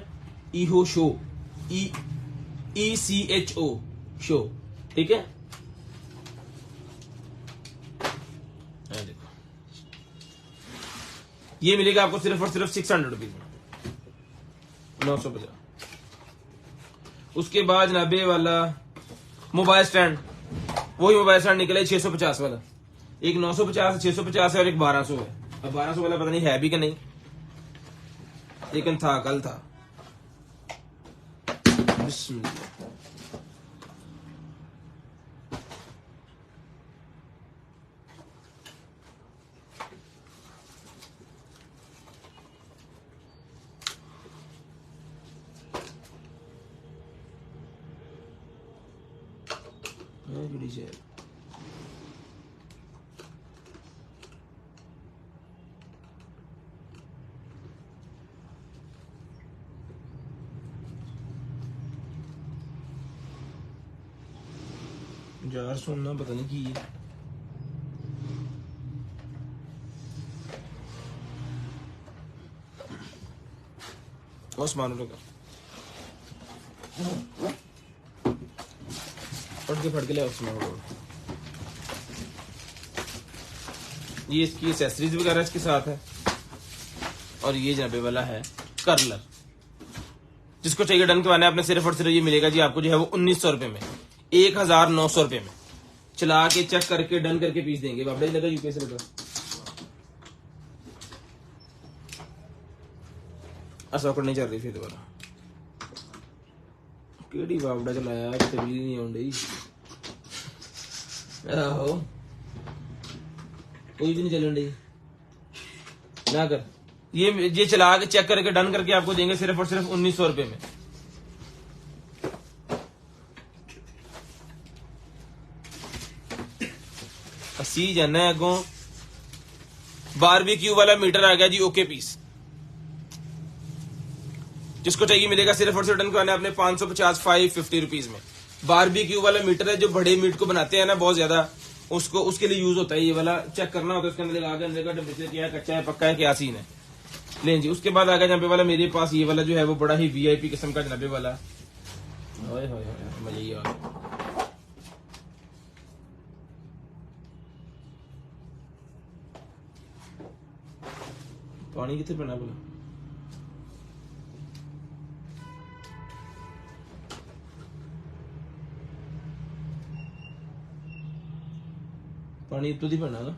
ईहो शो, ECHO शो, ठीक है। देखो ये मिलेगा आपको सिर्फ और सिर्फ 600 रुपीज में, 950। उसके बाद जनाबे वाला मोबाइल स्टैंड, वही मोबाइल स्टैंड निकला है 650 वाला, एक 950, 650 है और एक 1200 है। अब 1200 वाला पता नहीं है भी कि नहीं, लेकिन था, कल था। बिस्मिल्लाह। यार सुनना पता नहीं की है। उस्मान का फट के ले उस्मान को। ये इसकी एक्सेसरीज वगैरह इसके साथ है, और ये जनाबे वाला है कर्लर। जिसको चाहिए डन करवाना है आपने सिर्फ और सिर्फ ये मिलेगा जी आपको जो है वो 1900 रुपए में, 1900 रुपए में। चला के चेक करके डन करके पीस देंगे। बाबड़ा जी लगा यूपीएस लगा असौकड़ नहीं चल रही फिर दोबारा। केड़ी बाबड़ा चलाया तबीली नहीं आउंडी। आहो कोई भी नहीं चलन डी ना कर। ये चला के चेक करके डन करके आपको देंगे सिर्फ और सिर्फ 1900 रुपए में। सी जाना है अगों। बारबेक्यू वाला मीटर आ गया जी, ओके पीस। जिसको चाहिए मिलेगा सिर्फ और सिर्फ डन करवाना है आपने 550, 550 रुपीज में। बारबेक्यू वाला मीटर है जो बड़े मीट को बनाते हैं ना बहुत ज्यादा, उसको उसके लिए यूज होता है। ये वाला चेक करना होता है, उसके अंदर आगे अंदर का टेम्परेचर क्या है, कच्चा है पक्का है क्या सीन है। लें जी। उसके बाद आगे जनाबे वाला मेरे पास ये वाला जो है वो बड़ा ही VIP किस्म का जनाबे वाला, मजा ही आ रहा। पानी कितने पीना बोला? पानी तो ही पीना ना।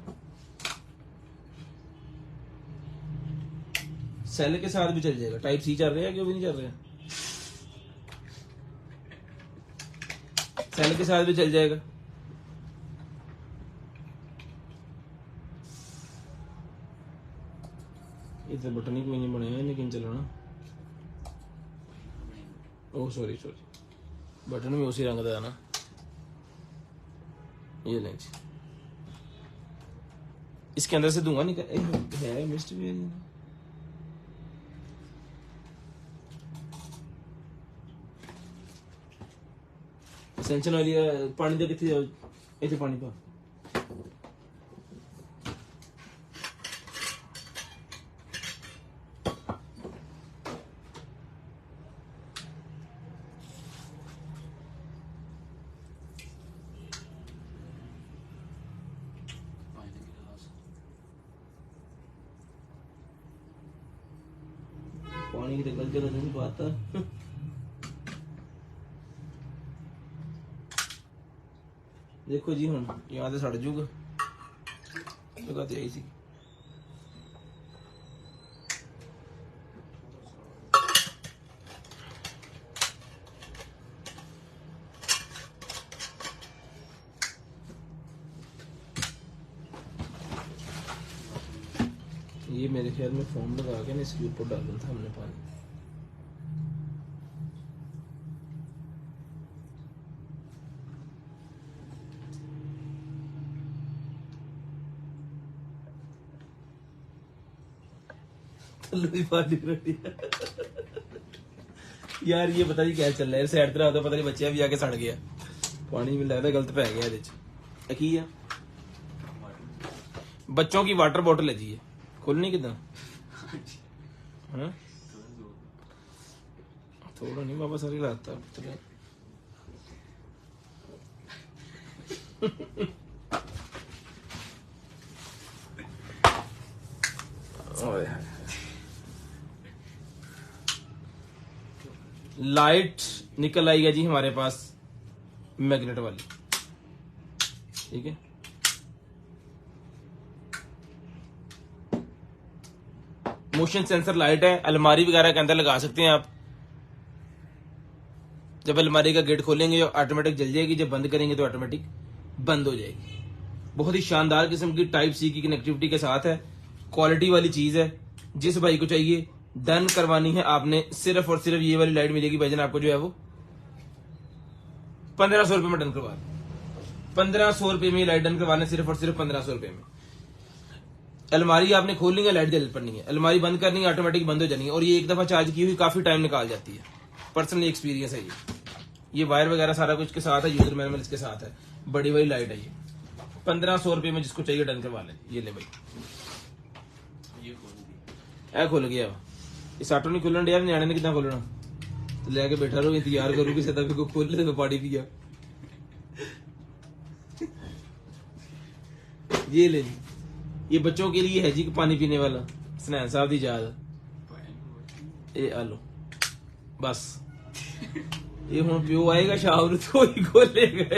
सेल के साथ भी चल जाएगा। टाइप C चल रहा है कि वो भी नहीं चल रहा है? सेल के साथ भी चल जाएगा। इधर बटन ही कोई नहीं बनाया लेकिन चलाना। ओह सॉरी बटन में उसी रंग का ना। ये लें जी। इसके अंदर से धुआं निकल है, मिस्ट भी है। सेंशन वाली पानी दे कितने इतने पानी पा। पानी की कल्चर नहीं पाता। देखो जी हुण यहाँ से सड़ जूगा, जगह तो यही सी। ये मेरे ख्याल में फोम लगा के ना इसके ऊपर डालना था हमने पानी। यार ये पता नहीं क्या चल रहा है, साइड तरह होता पता नहीं बच्चा भी आके सड़ गया, पानी में लगता गलत पै गया ਇਹਦੇ ਚ। की है बच्चों की वाटर बोतल है जी, ये खोलनी कितना थोड़ा नहीं बाबा सारी लाता लाइट निकल आई है जी हमारे पास मैग्नेट वाली, ठीक है। मोशन सेंसर लाइट है, अलमारी वगैरह के अंदर लगा सकते हैं आप। जब अलमारी का गेट खोलेंगे ऑटोमेटिक जल जाएगी, जब बंद करेंगे तो ऑटोमेटिक बंद हो जाएगी। बहुत ही शानदार किस्म की टाइप सी की कनेक्टिविटी के साथ है, क्वालिटी वाली चीज है। जिस भाई को चाहिए डन करवानी है आपने, सिर्फ और सिर्फ ये वाली लाइट मिलेगी भाईजान आपको जो है वो 1500 रुपए में डन करवा, 1500 रुपए में लाइट डन करवाना, सिर्फ और सिर्फ 1500 रुपए में। अलमारी आपने खोलनी है, लाइट जल पड़नी है, अलमारी बंद करनी है, ऑटोमेटिक बंद हो जानी है। और ये एक दफा चार्ज की हुई काफी टाइम निकाल जाती है, पर्सनली एक्सपीरियंस है ये वायर वगैरह सारा कुछ के साथ है, यूजर मैनुअल इसके साथ है, बड़ी वाली लाइट है ये। 1500 रुपए में जिसको चाहिए डन करवा लें। ये ले भाई, ये खुल गया, इस ऑटो नहीं खुलन यार, न्याणे ने कितना खोलना, तो लेके बैठा रहो, इंतजार करो किसी तक को खोले तो पानी पिया। ये ले जी, ये बच्चों के लिए है जी पानी पीने वाला, स्नैन साहब दी याद, ये आलो बस। ये हुण प्यो आएगा शाम तो ही खोलेगा।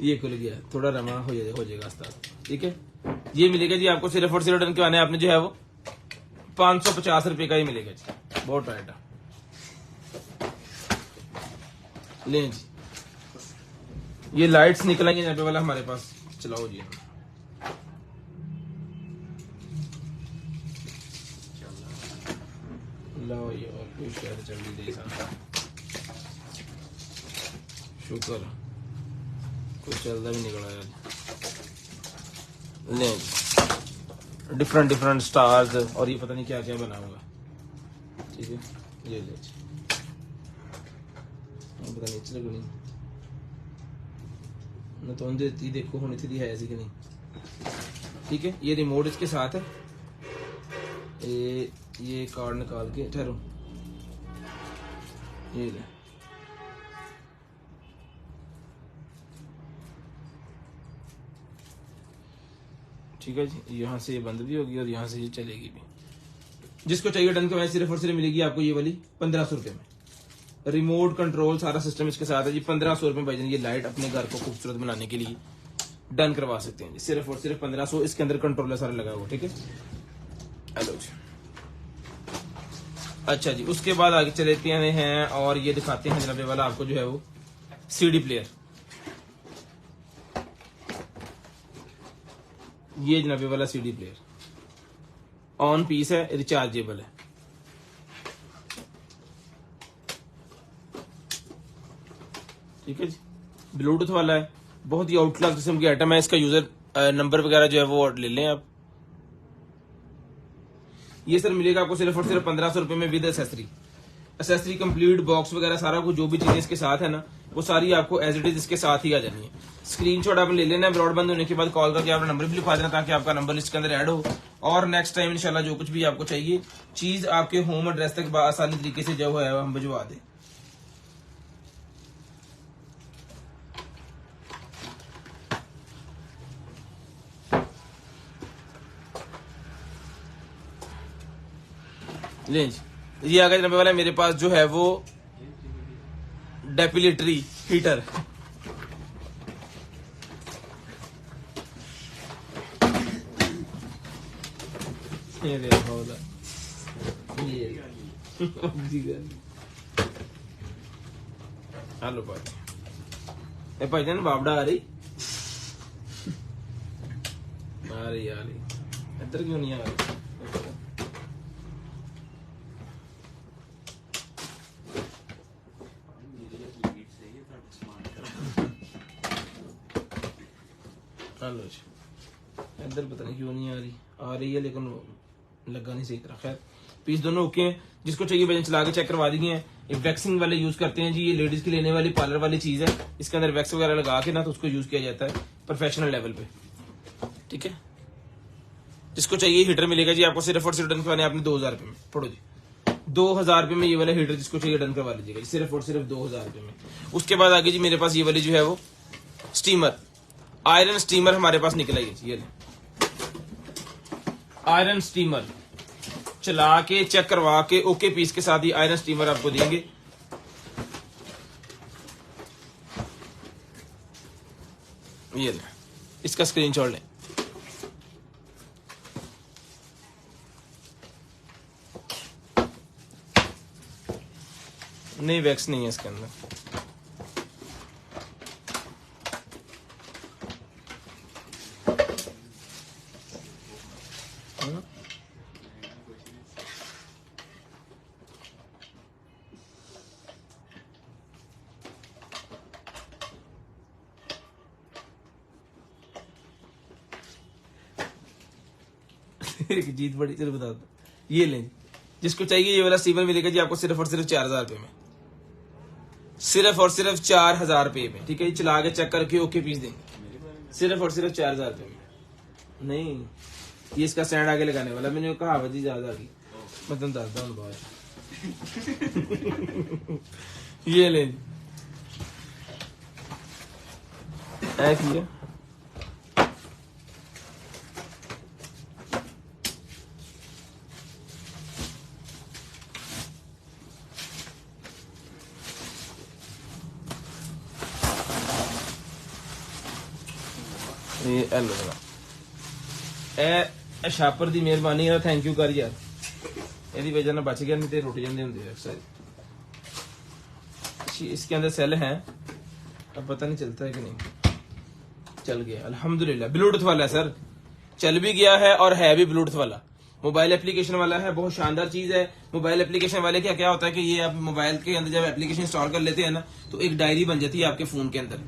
ये खुल गया, थोड़ा रमा हो जाएगा आस्ता, ठीक है। ये मिलेगा जी आपको सिर्फ और सिर्फ डन करवाने आपने जो है वो 550 रुपए का ही मिलेगा जी, बहुत टाइट है। लें जी, ये लाइट्स निकलेंगे यहाँ पे वाला हमारे पास, चलाओ जी। लो ये और कोई शायद चल रही दे सकता, शुक्र कुछ चलता भी निकला यार। ले डिफरेंट डिफरेंट स्टार्स और ये पता नहीं क्या क्या बनाऊंगा, ठीक है। ये ले पता नहीं चल गई ना तो देती, देखो होनी थी है ऐसी कि नहीं, ठीक है। ये रिमोट इसके साथ है, ये कार्ड निकाल के ठहरो, ये ले, ठीक है जी। यहाँ से ये बंद भी होगी और यहाँ से ये चलेगी भी। जिसको चाहिए डन करवाएं, सिर्फ और सिर्फ मिलेगी आपको ये वाली 1500 रुपए में, रिमोट कंट्रोल सारा सिस्टम इसके साथ है जी। 1500 रुपए भाईजान ये लाइट अपने घर को खूबसूरत बनाने के लिए डन करवा सकते हैं जी, सिर्फ और सिर्फ 1500। इसके अंदर कंट्रोलर सारा लगा हुआ, ठीक है। हेलो जी, अच्छा जी, उसके बाद आगे चलेते हैं और ये दिखाते हैं जनाबे वाला आपको जो है वो सीडी प्लेयर। ये जनाबे वाला सीडी प्लेयर ऑन पीस है, रिचार्जेबल है, ठीक है जी। ब्लूटूथ वाला है, बहुत ही आउट क्लास किस्म की आइटम है। इसका यूजर नंबर वगैरह जो है वो ले लें आप। ये सर मिलेगा आपको सिर्फ और सिर्फ 1500 रुपए में विद एसेसरी कंप्लीट बॉक्स वगैरह सारा कुछ जो भी चीजें इसके साथ है ना, वो सारी आपको एज इट इज इसके साथ ही आ जानी है। स्क्रीनशॉट आपने ले लेना है, ब्रॉड बंद होने के बाद कॉल करके आपने नंबर भी लिखवा देना ताकि आपका नंबर लिस्ट के अंदर ऐड हो। और नेक्स्ट टाइम इंशाल्लाह जो कुछ भी आपको चाहिए चीज आपके होम एड्रेस तक आसानी तरीके से जो है हम भिजवा दें। लें जी, ये आगे जनाब वाला मेरे पास जो है वो डेपिलेटरी हीटर। ये देखो ये हेलो भाई, भाईजान बाबड़ा आ रही इधर क्यों नहीं आ रही? हेलो जी, इधर पता नहीं क्यों नहीं आ रही है लेकिन लगा नहीं सही तरह। खैर पीस दोनों ओके हैं, जिसको चाहिए वजन चला के चेक करवा दिए हैं। एक वैक्सिंग वाले यूज करते हैं जी, ये लेडीज की लेने वाली पार्लर वाली चीज है, इसके अंदर वैक्स वगैरह लगा के ना तो उसको यूज किया जाता है प्रोफेशनल लेवल पे, ठीक है। जिसको चाहिए हीटर मिलेगा जी आपको सिर्फ और सिर्फ डन करवाने आपने 2000 रुपए में। पढ़ो जी 2000 रुपए में ये वाला हीटर जिसको चाहिए डन करवा लीजिएगा सिर्फ और सिर्फ 2000 रुपए में। उसके बाद आगे जी मेरे पास ये वाली जो है वो स्टीमर, आयरन स्टीमर हमारे पास निकला है ये आयरन स्टीमर, चला के चेक करवा के ओके पीस के साथ ही आयरन स्टीमर आपको देंगे। ये इसका स्क्रीनशॉट लें। नहीं वैक्स नहीं है इसके अंदर। जीत बड़ी, चलो बता दो। ये लें, जिसको चाहिए ये वाला स्टीमर मिलेगा जी आपको सिर्फ और सिर्फ 4000 रुपए में, सिर्फ और सिर्फ 4000 रुपए में, ठीक है। ये चला के चेक करके ओके पीस देंगे सिर्फ और सिर्फ 4000 रुपए में। नहीं ये इसका स्टैंड आगे लगाने वाला, मैंने कहा वजी ज्यादा की मैं तुम दसदा हूं बाद। ये ले ऐसी है, ए छापर दी मेहरबानी है, थैंक यू कर यार, यदि वजह ना बच गया नहीं तो रुट जाते होंगे अक्सर। इसके अंदर सेल है, अब पता नहीं चलता है कि नहीं। चल गया अल्हम्दुलिल्लाह, ब्लूटूथ वाला है सर, चल भी गया है और है भी ब्लूटूथ वाला, मोबाइल एप्लीकेशन वाला है, बहुत शानदार चीज है। मोबाइल एप्लीकेशन वाले क्या क्या होता है कि ये आप मोबाइल के अंदर जब एप्लीकेशन इंस्टॉल कर लेते हैं ना तो एक डायरी बन जाती है आपके फोन के अंदर।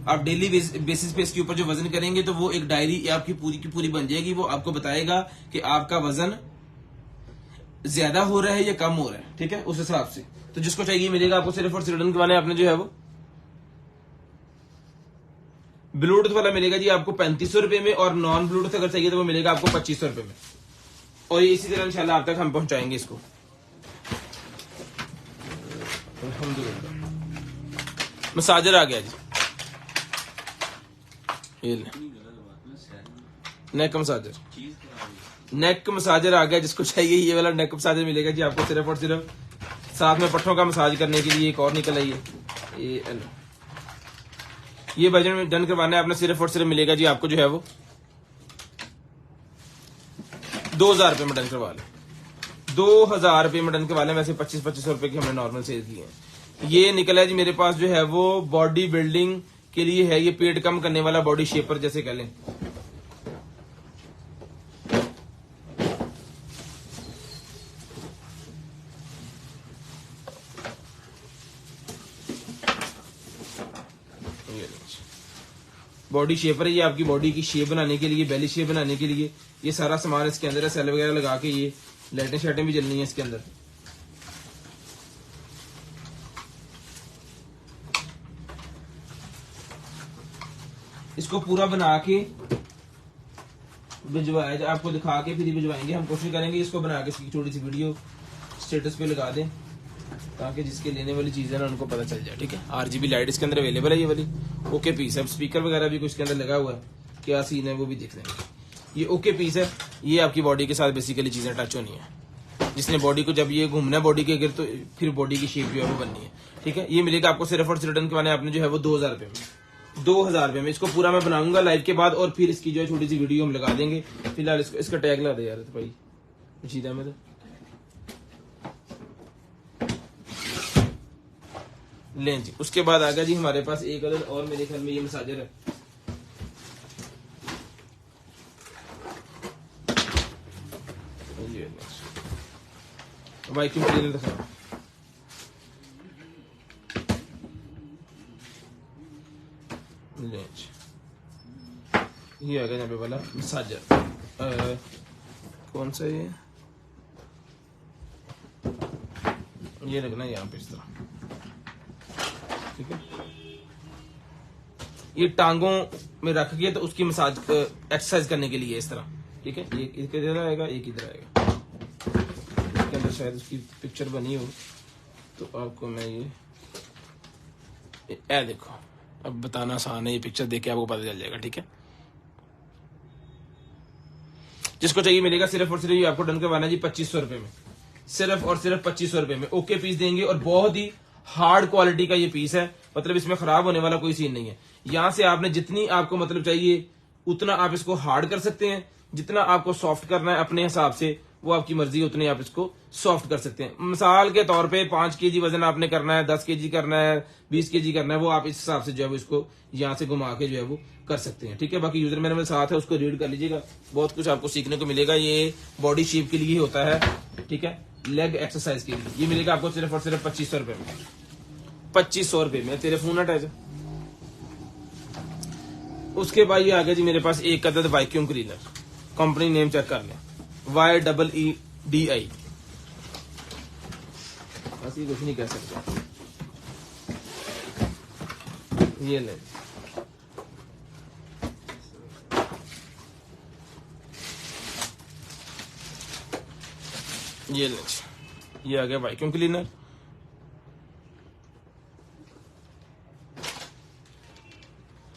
आप डेली बेसिस पे इसके ऊपर जो वजन करेंगे तो वो एक डायरी आपकी पूरी की पूरी बन जाएगी। वो आपको बताएगा कि आपका वजन ज्यादा हो रहा है या कम हो रहा है, ठीक है, उस हिसाब से। तो जिसको चाहिए मिलेगा आपको सिर्फ और सिर्फ करवाने आपने जो है वो ब्लूटूथ वाला मिलेगा जी आपको 3500 रुपए में, और नॉन ब्लूटूथ अगर चाहिए तो वो मिलेगा आपको 2500 रुपए में। और इसी तरह इंशाल्लाह आप तक हम पहुंचाएंगे इसको। अल्हम्दुलिल्लाह मसाजर आ गया जी, ये नेक मसाजर, नेक मसाजर आ गया। जिसको चाहिए ये वाला नेक मसाजर मिलेगा जी आपको सिर्फ और सिर्फ, साथ में पट्टों का मसाज करने के लिए एक और निकल आई है ये बजट में डन करवाना है आपने सिर्फ और सिर्फ मिलेगा जी आपको जो है वो 2000 रुपए में डन करवा लें, 2000 रुपए में डन करवा लें। वैसे 2500 रुपए की हमने नॉर्मल सेल की है। ये निकला है जी मेरे पास जो है वो बॉडी बिल्डिंग के लिए है, ये पेट कम करने वाला बॉडी शेपर जैसे कह लें। बॉडी शेपर है, ये आपकी बॉडी की शेप बनाने के लिए, बेली शेप बनाने के लिए ये सारा सामान इसके अंदर है। सेल वगैरह लगा के ये लाइटें शाइटें भी जलनी है इसके अंदर। इसको पूरा बना के भिजवाया, आपको दिखा के फिर ही भिजवाएंगे। हम कोशिश करेंगे इसको बना के इसकी छोटी सी वीडियो स्टेटस पे लगा दें ताकि जिसके लेने वाली चीज है ना उनको पता चल जाए, ठीक है। RGB लाइट इसके अंदर अवेलेबल है ये वाली, ओके पीस है। स्पीकर वगैरह भी कुछ इसके अंदर लगा हुआ है, क्या सीन है वो भी देख लेंगे। ये ओके पीस है, ये आपकी बॉडी के साथ बेसिकली चीजें टच होनी है। जिसने बॉडी को जब ये घूमना है बॉडी के गिर तो फिर बॉडी की शेप जो है वो बननी है। ठीक है, ये मिलेगा आपको सिर्फ और सिर्फ रिटर्न करवाने आपने जो है वो 2000 रुपए में। 2000 रुपए में इसको पूरा मैं बनाऊंगा लाइव के बाद, और फिर इसकी जो है छोटी सी वीडियो हम लगा देंगे। फिलहाल इसका टैग लगा दे यार तो भाई रशीद अहमद। लें जी, उसके बाद आ गया जी हमारे पास एक अदद और, मेरे ख्याल में ये मसाजर है। वाइक्यूम क्लीनर दिखा, ये आ गया यहाँ पे वाला मसाजर। कौन सा ये लगना है यहाँ पे इस तरह। ठीक है, ये टांगों में रख के तो उसकी मसाज एक्सरसाइज करने के लिए इस तरह। ठीक है, ये इधर आएगा, एक इधर आएगा, इसके अंदर शायद उसकी पिक्चर बनी हो तो आपको मैं ये देखो, अब बताना आसान है, ये पिक्चर देख के आपको पता चल जाएगा। ठीक है, जिसको चाहिए मिलेगा सिर्फ और सिर्फ ये आपको डन करवाना है जी 2500 रुपए में, सिर्फ और सिर्फ 2500 रुपए में ओके पीस देंगे। और बहुत ही हार्ड क्वालिटी का ये पीस है, मतलब इसमें खराब होने वाला कोई सीन नहीं है। यहां से आपने जितनी आपको मतलब चाहिए उतना आप इसको हार्ड कर सकते हैं, जितना आपको सॉफ्ट करना है अपने हिसाब से वो आपकी मर्जी, उतने आप इसको सॉफ्ट कर सकते हैं। मिसाल के तौर पे 5 kg वजन आपने करना है, 10 kg करना है, 20 kg करना है, वो आप इस हिसाब से जो है वो इसको यहाँ से घुमा के जो है वो कर सकते हैं। ठीक है, बाकी यूजर मैनुअल साथ है, उसको रीड कर लीजिएगा, बहुत कुछ आपको सीखने को मिलेगा। ये बॉडी शेप के लिए होता है। ठीक है, लेग एक्सरसाइज के लिए ये मिलेगा आपको सिर्फ और सिर्फ 2500 रुपए में। 2500 रुपए में तेरे फोन हटा जा। उसके बाद ये आ गया जी मेरे पास एक अदद vacuum cleaner, company name check कर लें, YEEDI। ऐसी कुछ नहीं कह सकते। ये ले, ये ले, ये आ गया वैक्यूम क्लीनर।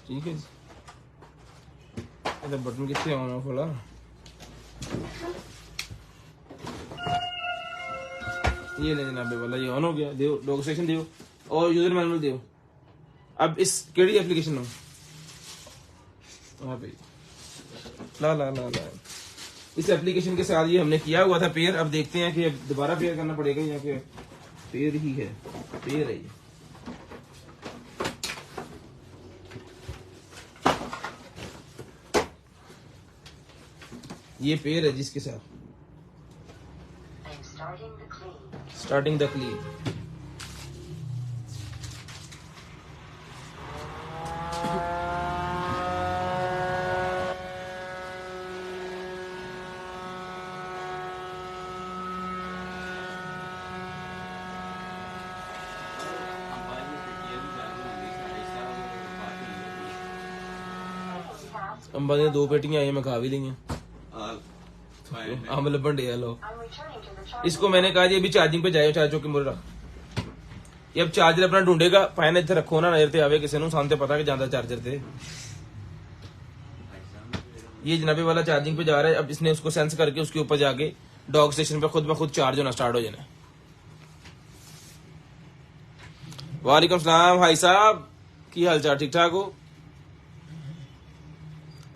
ठीक है जी, इधर बटन किससे ऑन ऑफ होला, ये ले जनाबे वाला, ये ऑन हो गया। दियो डॉक्यूमेंटेशन दियो और यूजर मैनुअल दियो। अब इस केड़ी एप्लीकेशन हो भाई, ला ला ला ला, इस एप्लीकेशन के साथ ये हमने किया हुआ था पेयर। अब देखते हैं कि दोबारा पेयर करना पड़ेगा या कि पेयर ही है, पेयर है ये पेयर है जिसके साथ स्टार्टिंग द क्लीन। अंबा ने 2 पेटियां आई, मैं खा भी ली हैं। हम लबन डे लो, इसको मैंने कहा जी अभी चार्जिंग पे जाए, चार्जो के मुरे रख। ये अब चार्जर अपना ढूंढेगा, फाइन इधर रखो ना, नजर ते आवे किसी ਨੂੰ ਸਾਨੂੰ ਤੇ पता कि ज्यादा चार्जर थे। ये जनाबे वाला चार्जिंग पे जा रहा है। अब इसने उसको सेंस करके उसके ऊपर जाके डॉग स्टेशन पे खुद ब खुद चार्ज होना स्टार्ट हो जाना। वालेकुम सलाम भाई साहब, की हाल चाल, ठीक ठाक हो?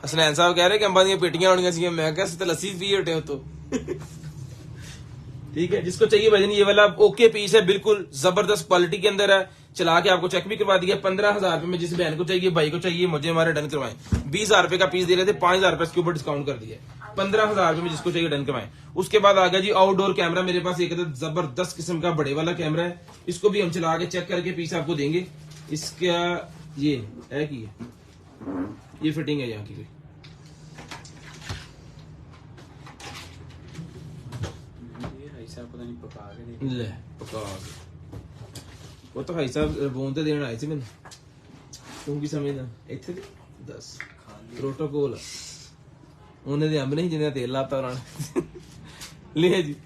हसनैन साहब कह रहे कि अंबा दी पेटियां होनी सी, मैं क्या तो लस्सी पी उठे हो तो। ठीक है, जिसको चाहिए भाई ये वाला ओके पीस है, बिल्कुल जबरदस्त क्वालिटी के अंदर है। चला के आपको चेक भी करवा दिया। 15,000 रुपए में जिस बहन को चाहिए, भाई को चाहिए, मुझे हमारे डन करवाएं। 20,000 रुपए का पीस दे रहे थे, 5,000 रुपए इसके ऊपर डिस्काउंट कर दिया। 15,000 रुपए में जिसको चाहिए डन करवाएं। उसके बाद आ गया जी आउटडोर कैमरा, मेरे पास एक जबरदस्त किस्म का बड़े वाला कैमरा है। इसको भी हम चला के चेक करके पीस आपको देंगे। इसका ये है कि ये फिटिंग है यहाँ की, ले पका वो तो भाई साहब रबोन ते देना आए थे मैंने, तू की समझदा इत्थे 10 प्रोटोकॉल उन्हें दे अंब नहीं जिन्हें तेल लाता उन्होंने। ले जी,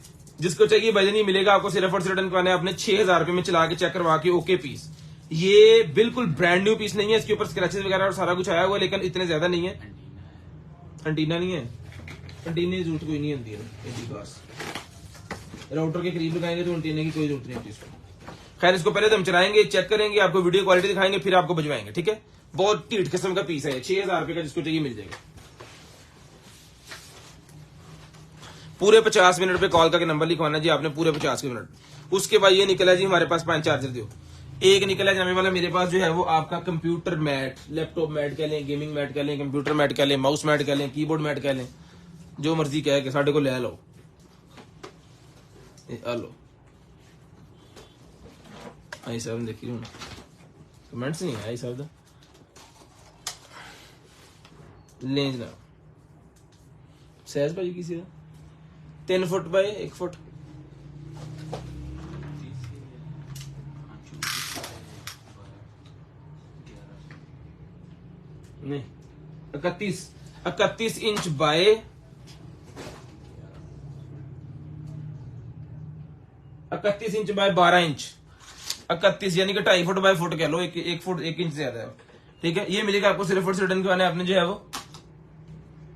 जिसको चाहिए भाई नहीं मिलेगा आपको सिर्फ और सिर्फ रिटर्न करवाने अपने 6,000 रुपए में चला के चेक करवा के ओके पीस। ये बिल्कुल ब्रांड न्यू पीस नहीं है, इसके ऊपर स्क्रैचेस वगैरह और सारा कुछ आया हुआ है, लेकिन इतने ज्यादा नहीं है। एंटीना नहीं है, एंटीने जरूरत कोई नहीं होती है। राउटर के करीब लगाएंगे तो एंटीना की कोई जरूरत नहीं होती इसको। खैर इसको पहले तो हम चलाएंगे, चेक करेंगे, आपको वीडियो क्वालिटी दिखाएंगे, फिर आपको बजवाएंगे, ठीक है। बहुत ढीठ किस्म का पीस है, 6000 रुपए का, जिसको चाहिए मिल जाएगा। पूरे 50 मिनट पे कॉल करके नंबर लिखवाना जी आपने, पूरे 50 मिनट। उसके बाद ये निकला जी हमारे पास 5 चार्जर दो। एक निकला जाने वाला मेरे पास जो है वो आपका कंप्यूटर मैट, लैपटॉप मैट कह लें, गेमिंग मैट कह लें, कंप्यूटर मैट कह लें, माउस मैट कह लें, कीबोर्ड मैट कह लें, जो मर्जी कह के साढ़े को ले लो। लो आई साहब देखिए हूँ कमेंट्स नहीं आई साहब ले जनाब। सहज भाजी किसी का 3 फुट बाय 1 फुट नहीं 31 inch by 31 inch by 12 inch, 31 यानी कि 2.5 फुट बाय फुट कह लो, 1 फुट 1 इंच ज्यादा है, ठीक है। ये मिलेगा आपको सिर्फ और सिर्फ डन करवाने आपने जो है वो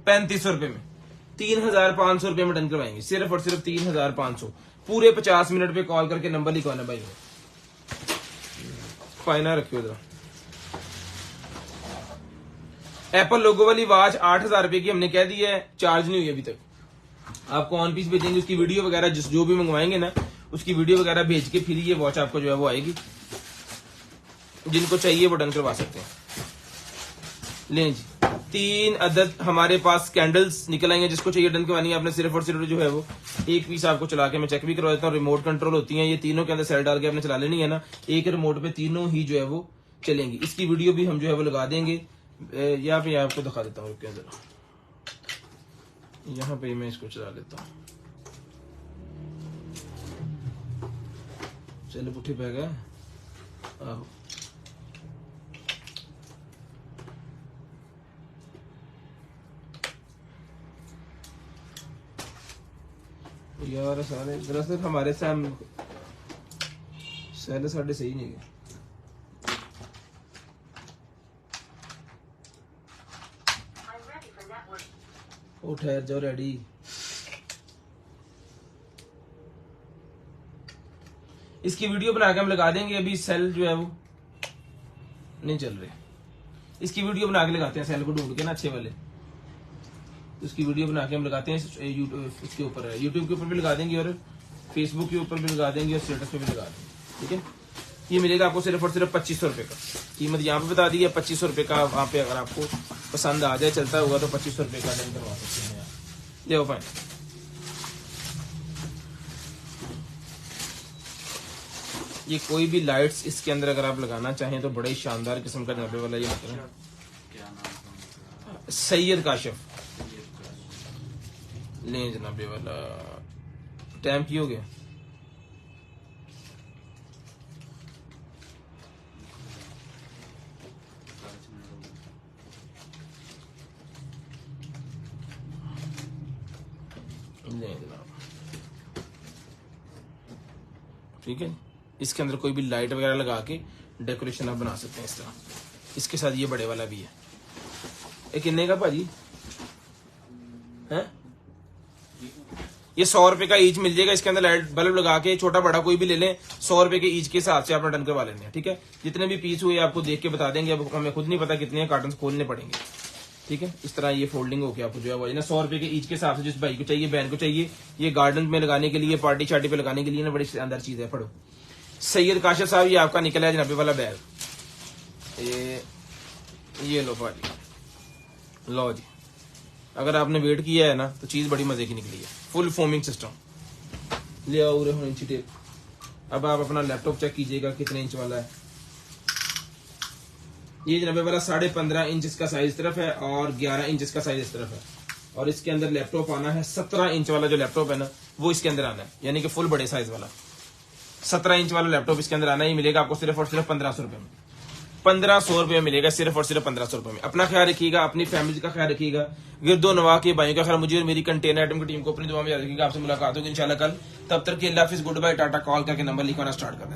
3500 रुपए में, 3500 रुपए में डन करवाएंगे, सिर्फ और सिर्फ 3500। पूरे 50 मिनट पे कॉल करके नंबर लिखवाना भाई। फाइना रखियो जरा। एप्पल लोगो वाली वॉच 8000 रुपए की हमने कह दी है, चार्ज नहीं हुई अभी तक। आपको ऑन पीस भेजेंगे, उसकी वीडियो वगैरह जो भी मंगवाएंगे ना उसकी वीडियो वगैरह भेज के फिर ये वॉच आपको जो है वो आएगी। जिनको चाहिए वो डन करवा सकते हैं। लें जी 3 अदद हमारे पास कैंडल्स निकल आएंगे, जिसको चाहिए डन करवानी है आपने सिर्फ और सिर्फ जो है वो एक पीस आपको चला के मैं चेक भी करवा देता हूँ। रिमोट कंट्रोल होती है ये, तीनों के अंदर सेल डाल के आपने चला लेनी है ना, एक रिमोट पे तीनों ही जो है वो चलेंगी। इसकी वीडियो भी हम जो है वो लगा देंगे। यहाँ पे आपको दिखा देता हूँ, रुकिए जरा, यहाँ पे मैं इसको चला लेता हूँ। चलो पुट्ठी पे गए आहो। यार सारे दरअसल हमारे सामने साढ़े सही नहीं है। ओ ठहर जाओ, रेडी। इसकी वीडियो बना के हम लगा देंगे। अभी सेल जो है वो नहीं चल रहे, इसकी वीडियो बना के लगाते हैं, सेल को ढूंढ के ना अच्छे वाले, उसकी वीडियो बना के हम लगाते हैं यूट्यूब, इसके ऊपर है, यूट्यूब के ऊपर भी लगा देंगे और फेसबुक के ऊपर भी लगा देंगे और स्टेटस पे भी लगा देंगे, ठीक है। ये मिलेगा आपको सिर्फ और सिर्फ 2500 रुपए का। कीमत यहाँ पे बता दी है 2500 रुपए का। वहां पे अगर आपको पसंद आ जाए, चलता होगा तो 2500 रुपए का डन करवा सकते हैं। ले आओ फाइन। ये कोई भी लाइट्स इसके अंदर अगर आप लगाना चाहें तो बड़े ही शानदार किस्म का जनाबे वाला ये मतलब सैयद काशिफ ले जनाबे वाला। टाइम की हो गया? ठीक है। इसके अंदर कोई भी लाइट वगैरह लगा के डेकोरेशन आप बना सकते हैं इस तरह। इसके साथ ये बड़े वाला भी है। ये कितने का भाजी है? ये 100 रुपए का ईच मिल जाएगा। इसके अंदर लाइट बल्ब लगा के छोटा बड़ा कोई भी ले लें, 100 रुपए के ईच के हिसाब से आपने डन करवा लेने हैं, ठीक है। जितने भी पीस हुए आपको देख के बता देंगे, अब हमें खुद नहीं पता कितने कार्टन खोलने पड़ेंगे, ठीक है। इस तरह ये फोल्डिंग होके आपको जो है वो 100 रुपए के ईच के हिसाब से जिस भाई को चाहिए, बहन को चाहिए, ये गार्डन में लगाने के लिए, पार्टी शार्टी पे लगाने के लिए ना बड़ी शानदार चीज है। पढ़ो सैयद काशिफ साहब, ये आपका निकला है जनाबे वाला बैग। ये लो भाजी, लो जी। अगर आपने वेट किया है ना तो चीज बड़ी मजे की निकली है। Full foaming system. ले आओ रे इंची टेप। अब आप अपना लैपटॉप चेक कीजिएगा कितने इंच वाला है। ये जनाबे वाला 15.5 इंच इसका साइज इस तरफ है और 11 इंच इसका साइज इस तरफ है। और इसके अंदर लैपटॉप आना है 17 इंच वाला जो लैपटॉप है ना वो इसके अंदर आना है, यानी कि फुल बड़े साइज वाला 17 इंच वाला लैपटॉप इसके अंदर आना ही मिलेगा आपको सिर्फ और सिर्फ 1500 रुपए में। 1500 रुपए में मिलेगा सिर्फ और सिर्फ 1500 रुपए में। अपना ख्याल रखिएगा, अपनी फैमिली का ख्याल रखिएगा, गिरदो नवा के भाइयों का ख्याल, मुझे और मेरी कंटेनर आइटम की टीम को अपनी दुआ में याद रखिएगा। आपसे मुलाकात होगी इंशाल्लाह कल। तब तक के अल्लाह हाफिज़, गुड बाय, टाटा। कॉल करके नंबर लिखवाना स्टार्ट करना।